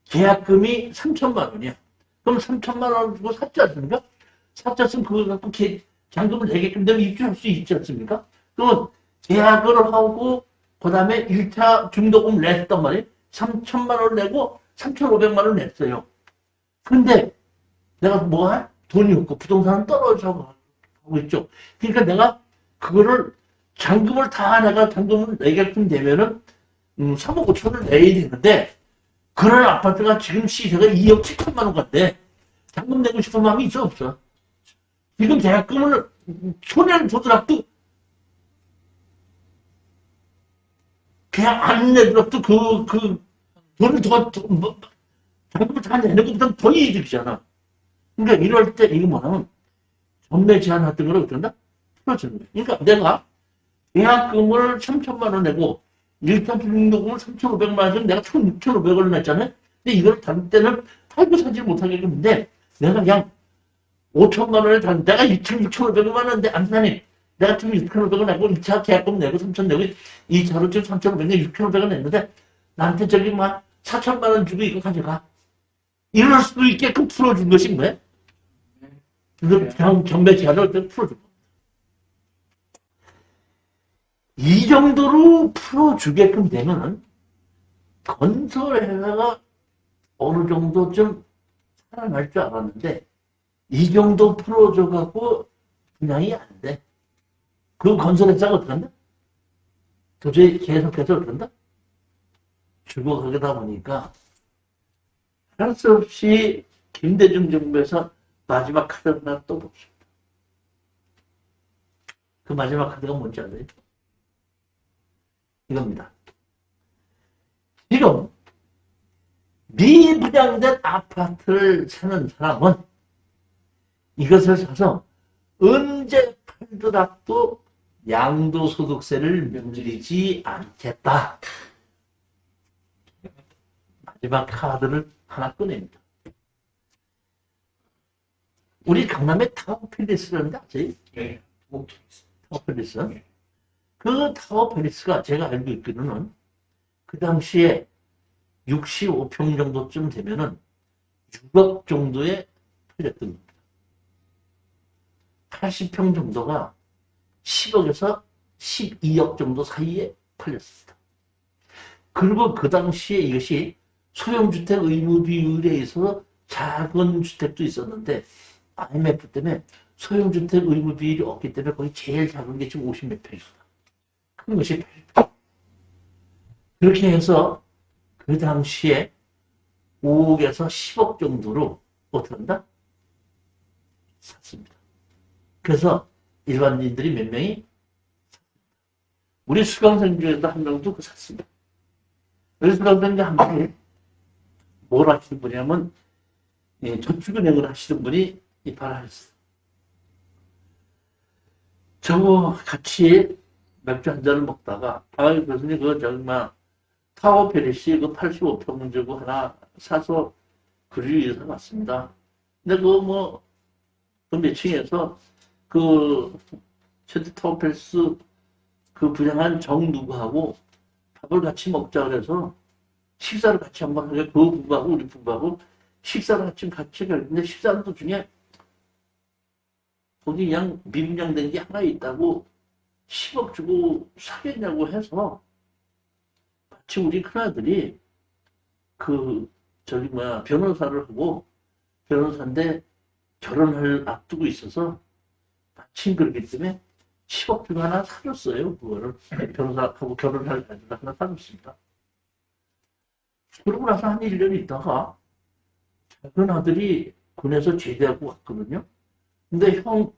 계약금이 3천만 원이야. 그럼 3천만 원 주고 샀지 않습니까? 샀지 않으면 그걸 갖고 잔금을 내게끔 되면 입주할 수 있지 않습니까? 그러면 계약을 하고 그 다음에 1차 중도금 냈단 말이에요. 3천만 원을 내고 3,500만 원을 냈어요. 근데 내가 돈이 없고 부동산은 떨어져 가고 있죠. 그러니까 내가 그거를 잔금을 내게끔 되면은 3억 5천을 내야 되는데 그런 아파트가 지금 시세가 2억 7천만 원 같대. 잔금 내고 싶은 마음이 있어 없어? 지금 계약금을 손해를 보더라도 그냥 안 내더라도 돈을 잔금을 다 내는 것보다 더 이득이잖아. 그러니까 이럴 때 이게 뭐냐면 전매 제한했던 걸 어떤다? 풀어주는 거야. 그러니까 내가 계약금을 3천만 원 내고 1차 중도금을 3,500만 원 내가 총 6,500원을 냈잖아요. 근데 이걸 다른 때는 팔고 사지 못하게 했는데 내가 그냥 5천만 원을 내가 6,500만 원인데 안 사니 내가 지금 6,500원 내고 1차 계약금 내고 3천 내고 2차로 지금 3,500원 내고 6,500원 냈는데 나한테 4천만 원 주고 이거 가져가. 이럴 수도 있게끔 풀어준 것이 뭐야? 경매 제한을 풀어준 거. 이 정도로 풀어주게끔 되면은 건설회사가 어느 정도 좀 살아날 줄 알았는데 이 정도 풀어줘갖고 분양이 안 돼. 그 건설회사가 어떻게 한다? 도저히 계속해서 어떻게 한다? 죽어가다 보니까 할 수 없이 김대중 정부에서 마지막 카드 하나 또 봅시다. 그 마지막 카드가 뭔지 알아요? 이겁니다. 지금 미분양된 아파트를 사는 사람은 이것을 사서 언제 팔더라도 양도소득세를 물리지 않겠다. 마지막 카드를 하나 꺼냅니다. 우리 강남에 타워팰리스라는 데 아세요? 네. 타워팰리스. 네. 그 타워팰리스가 제가 알고 있기로는 그 당시에 65평 정도쯤 되면은 6억 정도에 팔렸던 겁니다. 80평 정도가 10억에서 12억 정도 사이에 팔렸습니다. 그리고 그 당시에 이것이 소형주택 의무 비율에 있어서 작은 주택도 있었는데 IMF 때문에 소형주택 의무 비율이 없기 때문에 거의 제일 작은 게 지금 50몇 평입니다. 큰 것이 80평. 그렇게 해서 그 당시에 5억에서 10억 정도로 어떻게 한다? 샀습니다. 그래서 일반인들이 몇 명이 우리 수강생 중에도 한 명도 그 샀습니다. 우리 수강생 중 한 명이 뭘 하시는 분이냐면 저축은행을 하시는 분이 발하셨어요. 저거 같이 맥주 한 잔을 먹다가 아유 교수님 그거 정말 타워팰리스 그 85평 주고 하나 사서 그리 위해서 왔습니다. 근데 그거 그 몇 층에서 그 최대 타워팰리스 그 분양한 정 누구하고 밥을 같이 먹자 그래서 식사를 같이 한번 하게 그 부부하고 우리 부부하고 식사를 같이 했는데 식사하는 도중에 거기 그냥 미분양된 게 하나 있다고 10억 주고 사겠냐고 해서 마치 우리 큰아들이 변호사를 하고 변호사인데 결혼을 앞두고 있어서 마침 그렇기 때문에 10억 주고 하나 사줬어요. 그거를 변호사하고 결혼할 아들 하나 사줬습니다. 그러고 나서 한 1년 있다가 작은 아들이 군에서 제대하고 왔거든요. 근데 형,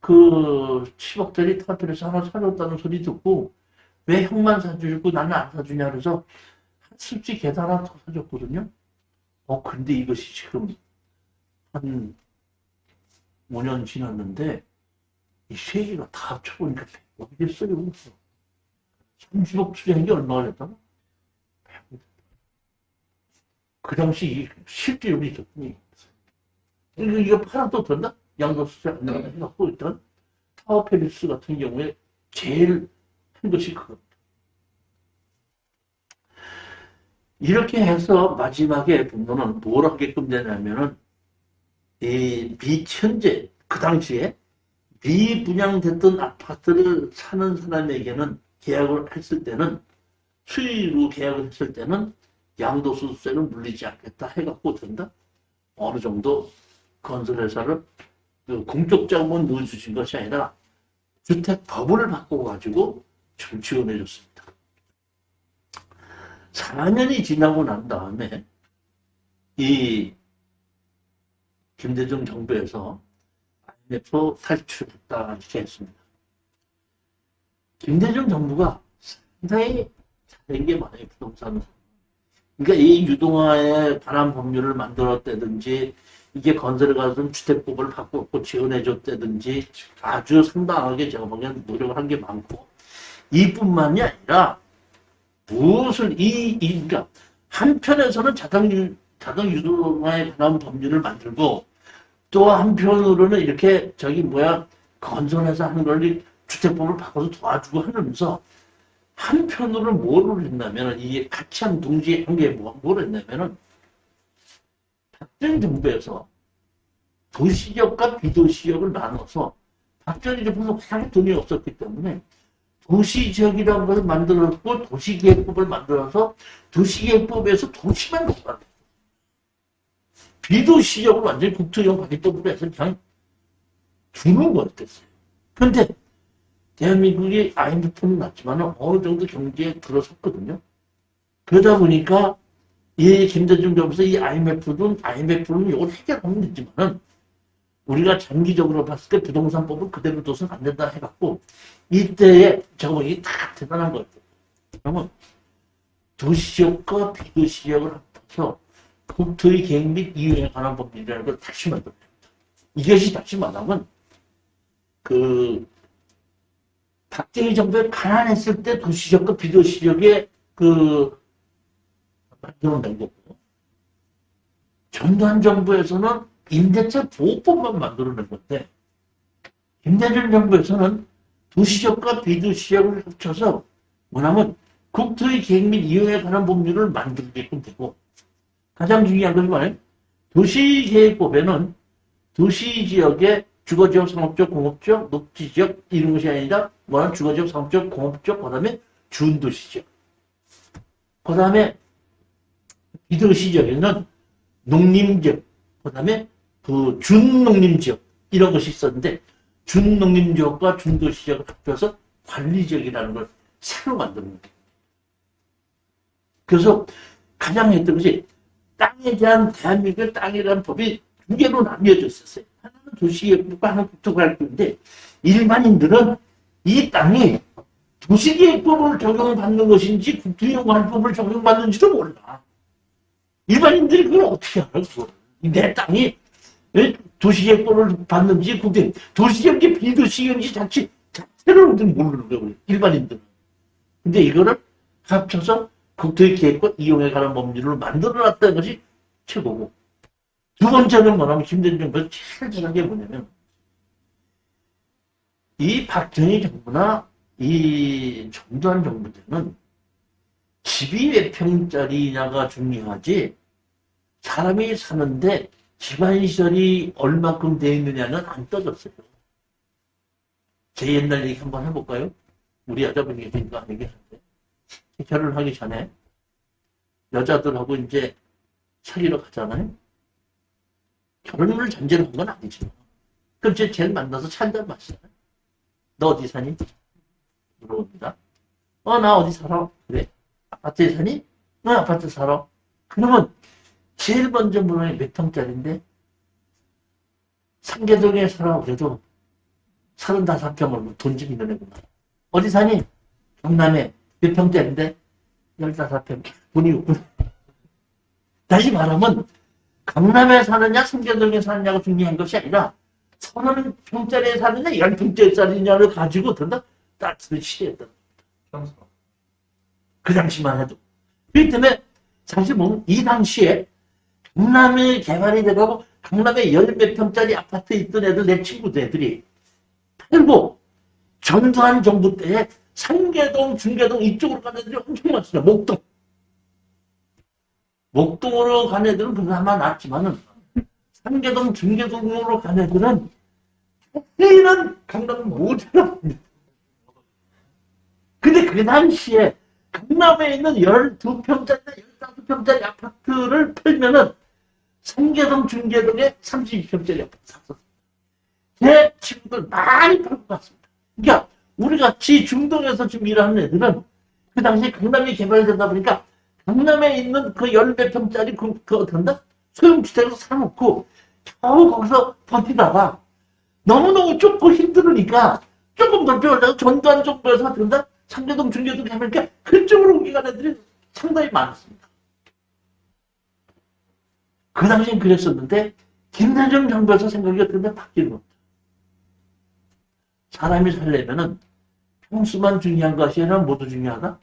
그 10억짜리 타워팰리스 하나 사줬다는 소리 듣고 왜 형만 사주고 나는 안 사주냐 그래서 한 습지 계단 하나 더 사줬거든요. 근데 이것이 지금 한 5년 지났는데 이 세 개가 다 합쳐보니까 100억이 됐어요. 30억 투자한 게 얼마가 됐다고? 100억. 그 당시 실제율이 있었더니 이거 팔아 또 된다? 양도소득세 안 내고 있던 타워팰리스 같은 경우에 제일 큰 것이 그겁니다. 이렇게 해서 마지막에 보면은 뭘 하게끔 되냐면은 현재 그 당시에 미분양됐던 아파트를 사는 사람에게는 계약을 했을 때는 수의로 계약을 했을 때는 양도소득세를 물리지 않겠다 해갖고 된다. 어느 정도 건설회사를 공적 자금은 넣어주신 것이 아니라 주택법을 바꿔가지고 좀 지원해줬습니다. 4년이 지나고 난 다음에 이 김대중 정부에서 IMF 탈출했다 이렇게 했습니다. 김대중 정부가 상당히 잘한 게 많아요. 부동산. 그러니까 이 유동화에 관한 법률을 만들었다든지 이게 건설에 가서 주택법을 바꾸고 지원해줬다든지 아주 상당하게 제가 보기엔 노력을 한 게 많고 이뿐만이 아니라 무엇을 그러니까 한편에서는 자동 유동화에 관한 법률을 만들고 또 한편으로는 이렇게 건설해서 하는 걸 주택법을 바꿔서 도와주고 하면서 한편으로는 뭐를 했냐면은 이게 같이 동시에 한 게 뭘 했냐면은 박정희 정부에서 도시지역과 비도시지역을 나눠서 박정희 정부는 워낙 돈이 없었기 때문에 도시지역이라는 것을 만들었고 도시계획법을 만들어서 도시계획법에서 도시만 넣어요. 비도시지역을 완전히 국토형 관리법으로 해서 그냥 주는 거였어요. 그런데 대한민국이 IMF는 났지만 어느 정도 경제에 들어섰거든요. 그러다 보니까 이 김대중 정부에서 이 IMF는 이걸 해결하면 되지만은 우리가 장기적으로 봤을 때 부동산법을 그대로 둬서는 안 된다 해갖고 이때에 저거 다 대단한 거예요. 그러면 도시지역과 비도시지역을 합쳐서 국토의 계획 및 이용에 관한 법률이라는 걸 다시 만들어냅니다. 이것이 다시 말하면 박정희 정부에 가난했을 때 도시지역과 비도시지역에 만들어낸 거고 전두환 정부에서는 임대차 보호법만 만들어낸 건데 김대중 정부에서는 도시지역과 비도시지역을 합쳐서 뭐냐면 국토의 계획 및 이용에 관한 법률을 만들게끔 되고 가장 중요한 것이 뭐냐면 도시계획법에는 도시지역의 주거지역, 상업지역, 공업지역, 녹지지역 이런 것이 아니라 뭐냐면 주거지역, 상업지역, 공업지역, 그 다음에 준도시지역 그 다음에 비도시지역에는 농림지역, 그 다음에 그 준농림지역 이런 것이 있었는데 준농림지역과 준도시지역을 합쳐서 관리지역이라는 걸 새로 만드는 거예요. 그래서 가장 했던 것이 땅에 대한 대한민국의 땅에 대한 법이 두 개로 나뉘어져 있었어요. 하나는 도시계획법과 하나는 국토관리법인데 일반인들은 이 땅이 도시계획법을 적용받는 것인지 국토이용관리법을 적용받는지도 몰라. 일반인들이 그걸 어떻게 알아? 내 땅이 도시계획법을 받는지 도시계획이 비도시계획인지 자체를 모르는 거예요. 일반인들은. 근데 이거를 합쳐서 국토의 계획과 이용에 관한 법률을 만들어놨다는 것이 최고고 두 번째는 뭐냐면 김대중 정부에서 제일 잘한 게 뭐냐면 이 박정희 정부나 이 전두환 정부 때는 집이 몇 평짜리냐가 중요하지 사람이 사는데 기반시설이 얼마큼 되어 있느냐는 안 떠졌어요. 제 옛날 얘기 한번 해볼까요? 우리 여자분이 계시니까 안 얘기하는데 결혼하기 전에 여자들하고 이제 사귀러 가잖아요. 결혼을 전제로 한 건 아니지만 그럼 제일 만나서 차 한잔 마시잖아요. 너 어디 사니? 물어봅니다. 나 어디 살아? 그래. 아파트에 사니? 아파트 살아. 그러면 제일 먼저 물어보면 몇 평짜리인데? 상계동에 살아. 그래도 35평을 돈 좀 있는 애구나. 어디 사니? 경남에. 몇 평짜리인데? 15평. 돈이 없구나. 다시 말하면 강남에 사느냐 상계동에 사느냐가 중요한 것이 아니라 30평짜리에 사느냐 10평짜리냐를 가지고 든다 따뜻한 시대였다. 그 당시만 해도. 그렇기 때문에 사실 보면 이 당시에 강남에 개발이 돼가고 강남에 10몇 평짜리 아파트에 있던 애들 내 친구들이 팔고 전두환 정부 때에 상계동, 중계동 이쪽으로 가는 애들이 엄청 많습니다. 목동으로 간 애들은 그나마 낫지만은 상계동, 중계동으로 간 애들은 회의는 강남은 못 해납니다. 근데 그 당시에 강남에 있는 12평짜리, 15평짜리 아파트를 팔면은 상계동, 중계동에 32평짜리 아파트 샀었어요. 제 친구들 많이 팔고 갔습니다. 그러니까 우리 같이 중동에서 지금 일하는 애들은 그 당시에 강남이 개발되다 보니까 강남에 있는 그 10몇 평짜리 어떤다? 소형주택을 사놓고 겨우 거기서 버티다가 너무너무 좁고 힘들으니까 조금 더 좁아서 전두환 정부에서 어떤다? 상계동, 중계동 개발니까 그쪽으로 옮겨간 애들이 상당히 많았습니다. 그 당시엔 그랬었는데 김대중 정부에서 생각이 어떤데 바뀌는 겁니다. 사람이 살려면은 평수만 중요한 것이 아니라 모두 중요하다?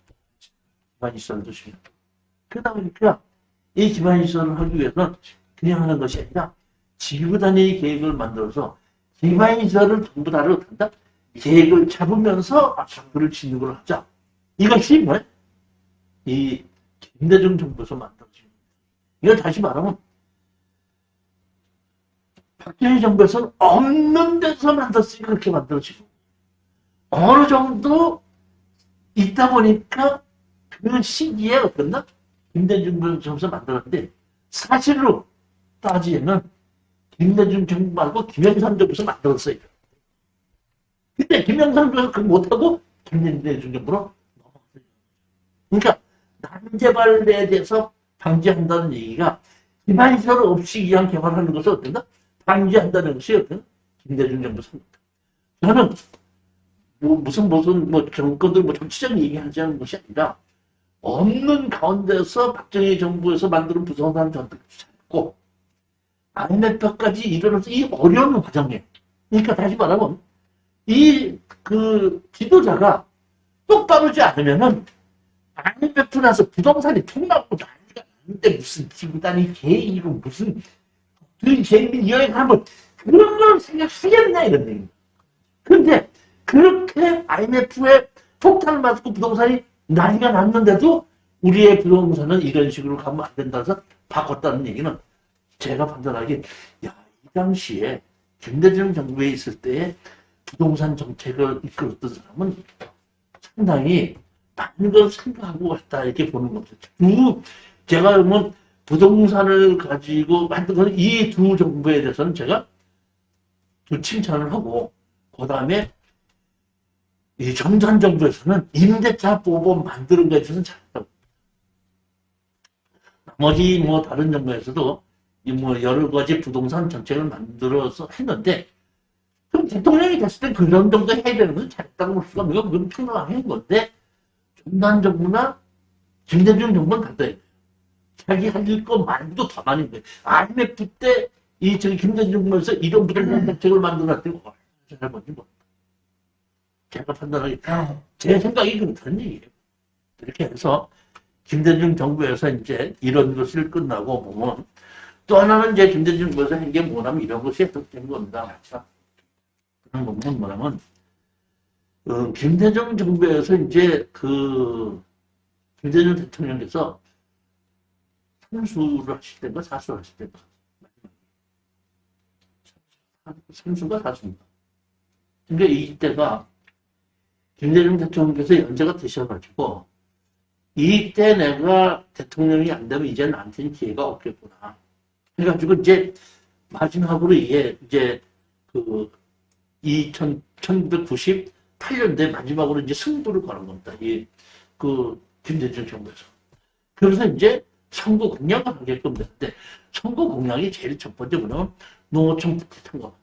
기반시설도 중요하다. 그러다 보니까 이 기반시설을 하기 위해서는 그냥 하는 것이 아니라 지구 단위 계획을 만들어서 기반시설을 전부 다를 한다? 계획을 잡으면서 아파트를 짓는 걸 하자. 이것이 뭐야? 이 김대중 정부에서 만들어진 겁니다. 이거 다시 말하면 박정희 정부에서는 없는 데서 만들었으니 그렇게 만들어지고 어느 정도 있다 보니까 그 시기에 어떻나? 김대중 정부에서 만들었는데 사실로 따지면 김대중 정부 말고 김영삼 정부에서 만들었어요. 근데 김영삼 정부에서 그걸 못하고 김대중 정부로 넘어갔어요. 그러니까 난개발에 대해서 방지한다는 얘기가 기반시설 없이 이왕 개발하는 것을 어떤가? 방지한다는 것이 어떤 김대중 정부 선입니다. 저는 무슨 정권들 정치적 얘기하자는 것이 아니라 없는 가운데서 박정희 정부에서 만드는 부동산 정책도 잡고 IMF까지 일어나서 이 어려운 과정에 그러니까 다시 말하면 이 지도자가 똑바르지 않으면은 IMF 나서 부동산이 폭락하고 난리가 근데 무슨 지구단위 계획이고 무슨 그 재밌는 여행 한번 그런 걸 생각하겠냐 이런 얘기. 근데 그렇게 IMF에 폭탄을 맞고 부동산이 난리가 났는데도 우리의 부동산은 이런 식으로 가면 안 된다 해서 바꿨다는 얘기는 제가 판단하기에 야, 이 당시에 김대중 정부에 있을 때에 부동산 정책을 이끌었던 사람은 상당히 많은 걸 생각하고 왔다 이렇게 보는 거죠. 제가 그러면 부동산을 가지고 만든 건 이 두 정부에 대해서는 제가 칭찬을 하고 그 다음에 이 정전 정부에서는 임대차 보험 만드는 거에 대해서는 잘했다고. 나머지 뭐 다른 정부에서도 뭐 여러 가지 부동산 정책을 만들어서 했는데 그럼 대통령이 됐을 때 그런 정도 해야 되는 것은 잘했다고 볼 수가 없는 그건 평등한 건데 전단 정부나 김대중 정부는 간단해요. 자기 할 거 말고도 더 많은 거예요. IMF 때 이 저기 김대중 정부에서 이런 부동산 정책을 만들어놨더니 잘못인 거. 제가 판단하기 제 생각이 그렇다는 얘기예요. 이렇게 해서 김대중 정부에서 이제 이런 것을 끝나고 보면 또 하나는 이제 김대중 정부에서 한 게 뭐냐면 이런 것이 해석된 겁니다. 그런 거는 뭐냐면 김대중 정부에서 이제 김대중 대통령께서 삼수를 하실 때인가 사수를 하실 때인가 삼수가 사수입니다. 그러니까 이때가 김대중 대통령께서 연세가 드셔가지고 이때 내가 대통령이 안 되면 이제 나한테는 기회가 없겠구나. 그래가지고 이제 마지막으로 이게 이제 1998년도에 마지막으로 이제 승부를 거는 겁니다. 김대중 정부에서. 그래서 이제 선거 공약을 하게끔 됐는데 선거 공약이 제일 첫 번째 뭐냐면 농어촌 부채 통과합니다.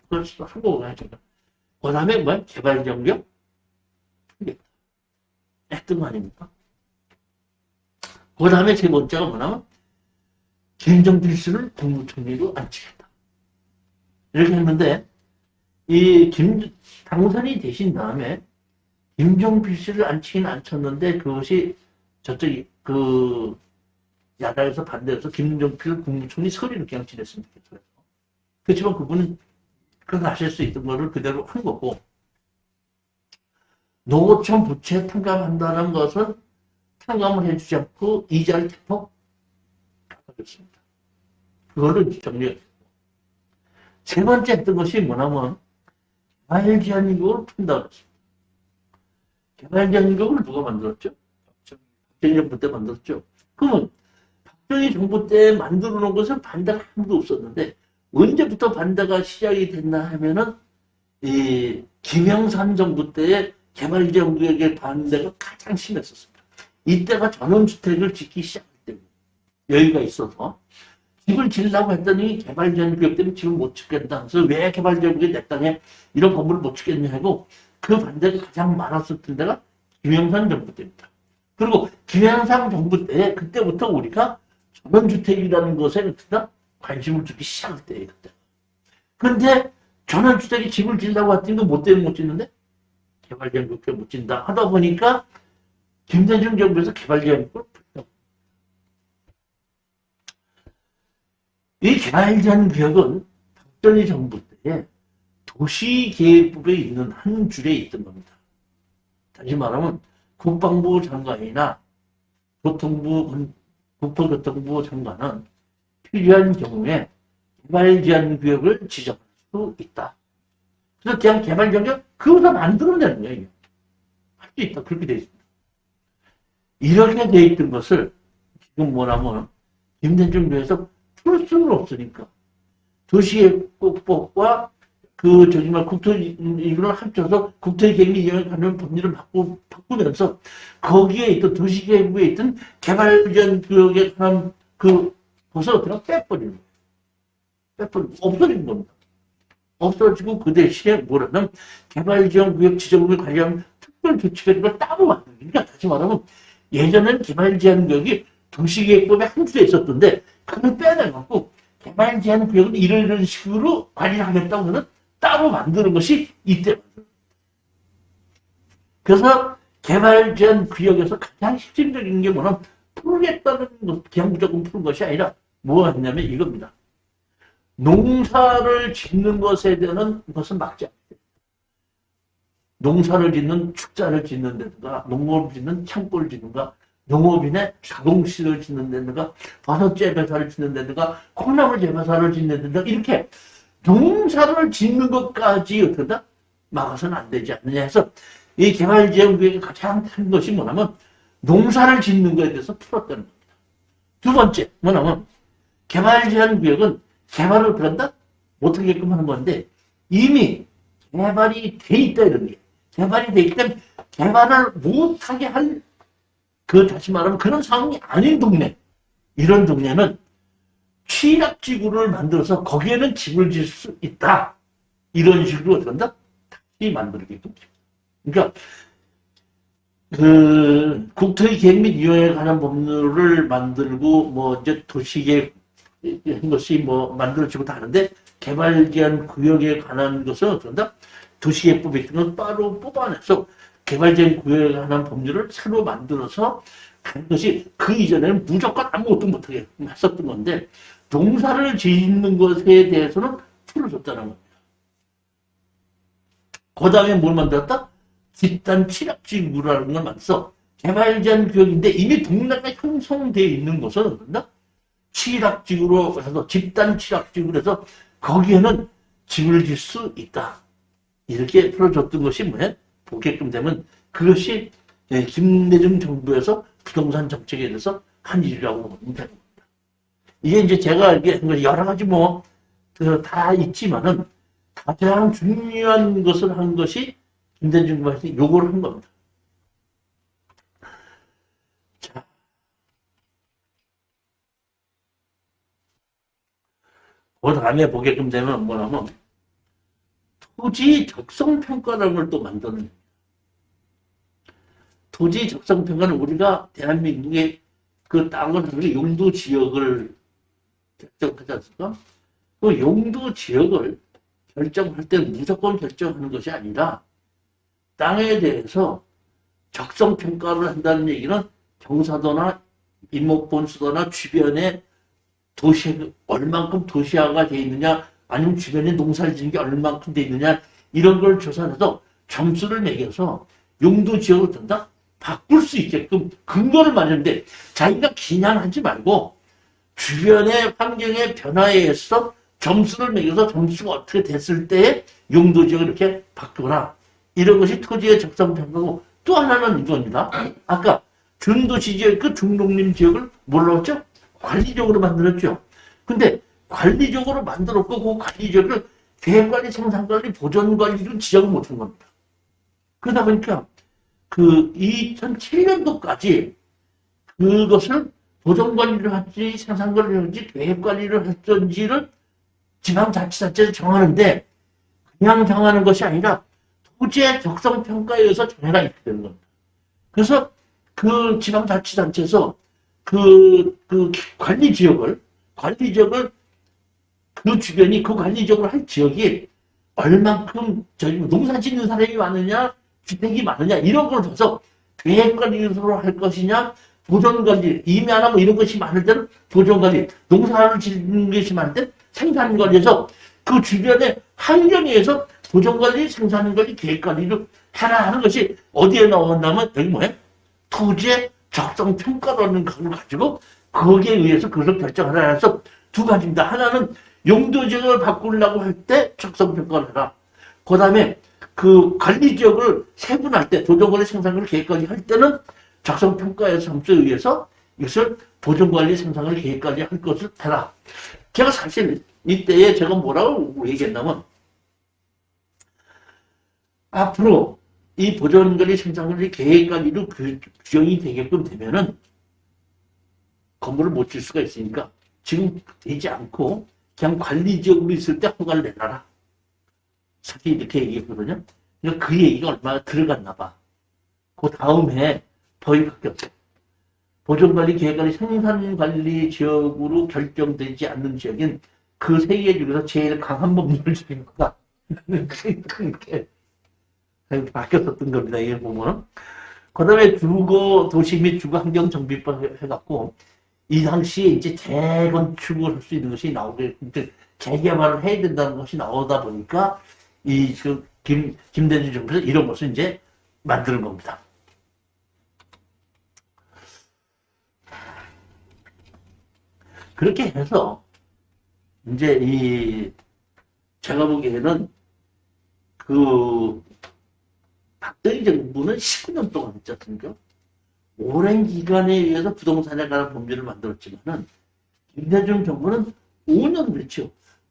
그래서 선거 공약이죠. 그 다음에 뭐야? 개발정력? 했던 거 아닙니까? 그 다음에 세 번째가 뭐냐면 김정필씨를 국무총리로 앉히겠다. 이렇게 했는데 당선이 되신 다음에 김정필씨를 앉히긴 앉혔는데 그것이 저쪽이 야당에서 반대해서 김정필 국무총리 서리를 그냥 지냈으면 좋겠어요. 그렇지만 그분은 그건 하실 수 있던 거를 그대로 한 거고 농어촌 부채 탕감한다는 것은 탕감을 해주지 않고 이자를 대폭 깎아줬습니다. 그거를 정리했고 세 번째 했던 것이 뭐냐면 개발제한임금을 푼다고 했습니다. 개발제한임금을 누가 만들었죠? 박정희 정부 때 만들었죠. 그러면 박정희 정부 때 만들어 놓은 것은 반대가 아무도 없었는데 언제부터 반대가 시작이 됐나 하면은 김영삼 정부 때에 개발제한구역의 반대가 가장 심했었습니다. 이때가 전원주택을 짓기 시작할 때고 여유가 있어서 집을 지으려고 했더니 개발제한구역 때문에 집을 못 짓겠다. 그래서 왜 개발제한구역에 내 땅에 이런 건물을 못 짓겠냐 하고 그 반대가 가장 많았었던 데가 김영삼 정부 때입니다. 그리고 김영삼 정부 때 그때부터 우리가 전원주택이라는 것에 관심을 주기 시작할 때예요. 그때. 그런데 전원주택이 집을 지으려고 했더니 못 되면 못 짓는데 개발제한구역에 못 짓는다 하다 보니까 김대중 정부에서 개발제한구역을 풀었다. 이 개발제한구역은 박정희 정부 때에 도시계획법에 있는 한 줄에 있던 겁니다. 다시 말하면 국방부 장관이나 국토교통부 장관은 필요한 경우에 개발제한구역을 지정할 수 있다. 그래서 그냥 개발제한구역 그거다 만들어내는 거예요. 할 수 있다. 그렇게 되어 있습니다. 이렇게 되어 있던 것을 지금 뭐냐면 김대중 정부에서 풀 수는 없으니까 도시계획법과 국토를 합쳐서 국토계획 이용에 관련 법률을 바꾸면서 거기에 있던 도시계획부에 있던 개발제한구역에 관한 것을 그냥 빼버리는 거예요. 없어진 겁니다. 없어지고 그 대신에 뭐라면 개발제한구역 지정에 관련 특별조치를 따로 만드는 거예요. 그러니까 다시 말하면 예전에는 개발제한구역이 도시계획법에 한 줄에 있었던데 그걸 빼내갖고 개발제한구역은 이런 식으로 관리하겠다고 하는 따로 만드는 것이 이때. 그래서 개발제한구역에서 가장 핵심적인 게 뭐냐면 풀겠다는 것, 그냥 무조건 푸는 것이 아니라 뭐가 했냐면 이겁니다. 농사를 짓는 것에 대한 것은 막지 않아요. 농사를 짓는 축자를 짓는 데든가, 농업을 짓는 창고를 짓는가, 농업인의 자동시를 짓는 데든가, 버섯 재배사를 짓는 데든가, 콩나물 재배사를 짓는 데든가, 이렇게 농사를 짓는 것까지 어떻게 막아서는 안 되지 않느냐 해서 이 개발지원구역이 가장 큰 것이 뭐냐면 농사를 짓는 것에 대해서 풀었다는 겁니다. 두 번째 뭐냐면 개발지원구역은 개발을 어떻게 한다? 못하게끔 하는 건데 이미 개발이 돼 있다 이런 게 개발이 돼 있기 때문에 개발을 못하게 할 다시 말하면 그런 상황이 아닌 동네 이런 동네는 취약지구를 만들어서 거기에는 집을 지을 수 있다. 이런 식으로 어떻게 한다? 다시 만들게끔. 그러니까 국토의 계획 및 이용에 관한 법률을 만들고 뭐 이제 도시계획 한 것이 뭐 만들어지고 다 하는데 개발 제한 구역에 관한 것은 어떻게 한다? 도시계획법에 있는 건 따로 뽑아내서 개발 제한 구역에 관한 법률을 새로 만들어서 한 것이 그 이전에는 무조건 아무것도 못하게 했었던 건데 농사를 짓는 것에 대해서는 풀어줬다는 겁니다. 그 다음에 뭘 만들었다? 집단 취약지구라는 걸 만들어서 개발 제한 구역인데 이미 동네가 형성되어 있는 것은 어떤다? 취약지구로 해서 집단 취약지구로 해서 거기에는 집을 질 수 있다. 이렇게 풀어줬던 것이 뭐냐? 보게끔 되면 그것이 김대중 정부에서 부동산 정책에 대해서 한 일이라고 보면 되는 겁니다. 이게 이제 제가 알기에 여러 가지 뭐 다 있지만은 가장 중요한 것을 한 것이 김대중 정부에서 요걸 한 겁니다. 자, 그 다음에 보게끔 되면 뭐냐면 토지 적성 평가라는 걸 또 만드는 토지 적성 평가는 우리가 대한민국의 그 땅을 용도 지역을 결정하지 않습니까? 그 용도 지역을 결정할 때는 무조건 결정하는 것이 아니라 땅에 대해서 적성 평가를 한다는 얘기는 경사도나 임목본수도나 주변에 도시 얼만큼 도시화가 되어 있느냐 아니면 주변에 농사를 짓는 게 얼만큼 되어 있느냐 이런 걸 조사해서 점수를 매겨서 용도 지역을 든다 바꿀 수 있게끔 근거를 만드는데 자기가 기냥하지 말고 주변의 환경의 변화에 의해서 점수를 매겨서 점수가 어떻게 됐을 때 용도 지역을 이렇게 바꾸라. 이런 것이 토지의 적성 평가고 또 하나는 이겁니다. 아까 준도시 지역, 그 중농림 지역을 뭘로 했죠? 관리적으로 만들었죠. 근데 관리적으로 만들었고 그 관리적으로 계획관리, 생산관리, 보존관리를 지적을 못한 겁니다. 그러다 보니까 그 2007년도까지 그것을 보존관리를 할지 생산관리를 할지 계획관리를 할지를 지방자치단체에서 정하는데 그냥 정하는 것이 아니라 토지의 적성평가에 의해서 정해라 이렇게 되는 겁니다. 그래서 그 지방자치단체에서 그 관리지역을 그 주변이 그 관리지역을 할 지역이 얼만큼 농사 짓는 사람이 많으냐 주택이 많으냐 이런 걸 봐서 계획관리로 할 것이냐 보존관리 이미 안 하고 이런 것이 많을 때는 보존관리 농사를 짓는 것이 많을 때 생산관리에서 그 주변의 환경에 의해서 보존관리 생산관리 계획관리를 하나 하는 것이 어디에 나온다면 여기 뭐예요? 토지의 적성평가라는 걸 가지고 거기에 의해서 그것을 결정하라 해서 두 가지입니다. 하나는 용도지역을 바꾸려고 할 때 적성평가를 해라. 그 다음에 그 관리지역을 세분할 때 보존관리 생산관리 계획관리 할 때는 적성평가의 점수에 의해서 이것을 보존관리 생산관리 계획관리 할 것을 해라. 제가 사실 이때에 제가 뭐라고 얘기했냐면 앞으로 이 보존관리 생산관리 계획관리로 규정이 되게끔 되면은 건물을 못 질 수가 있으니까 지금 되지 않고 그냥 관리지역으로 있을 때 허가를 내놔라. 사실 이렇게 얘기했거든요. 그러니까 그 얘기가 얼마나 들어갔나 봐. 그 다음에 법이 바뀌었어요. 보존관리, 계획관리, 생산관리 지역으로 결정되지 않는 지역인 그 세 개 중에서 제일 강한 법률을 지킨 거다. 그렇게 바뀌었었던 겁니다. 이게 보면. 그 다음에 주거 도시 및 주거 환경 정비법 해갖고, 이 당시에 이제 재건축을 할 수 있는 것이 나오게, 재개발을 해야 된다는 것이 나오다 보니까, 김대중 정부에서 이런 것을 이제 만드는 겁니다. 그렇게 해서, 이제 제가 보기에는 박정희 정부는 19년 동안 했지 않습니까? 오랜 기간에 의해서 부동산에 관한 법률을 만들었지만은, 김대중 정부는 5년을 했죠.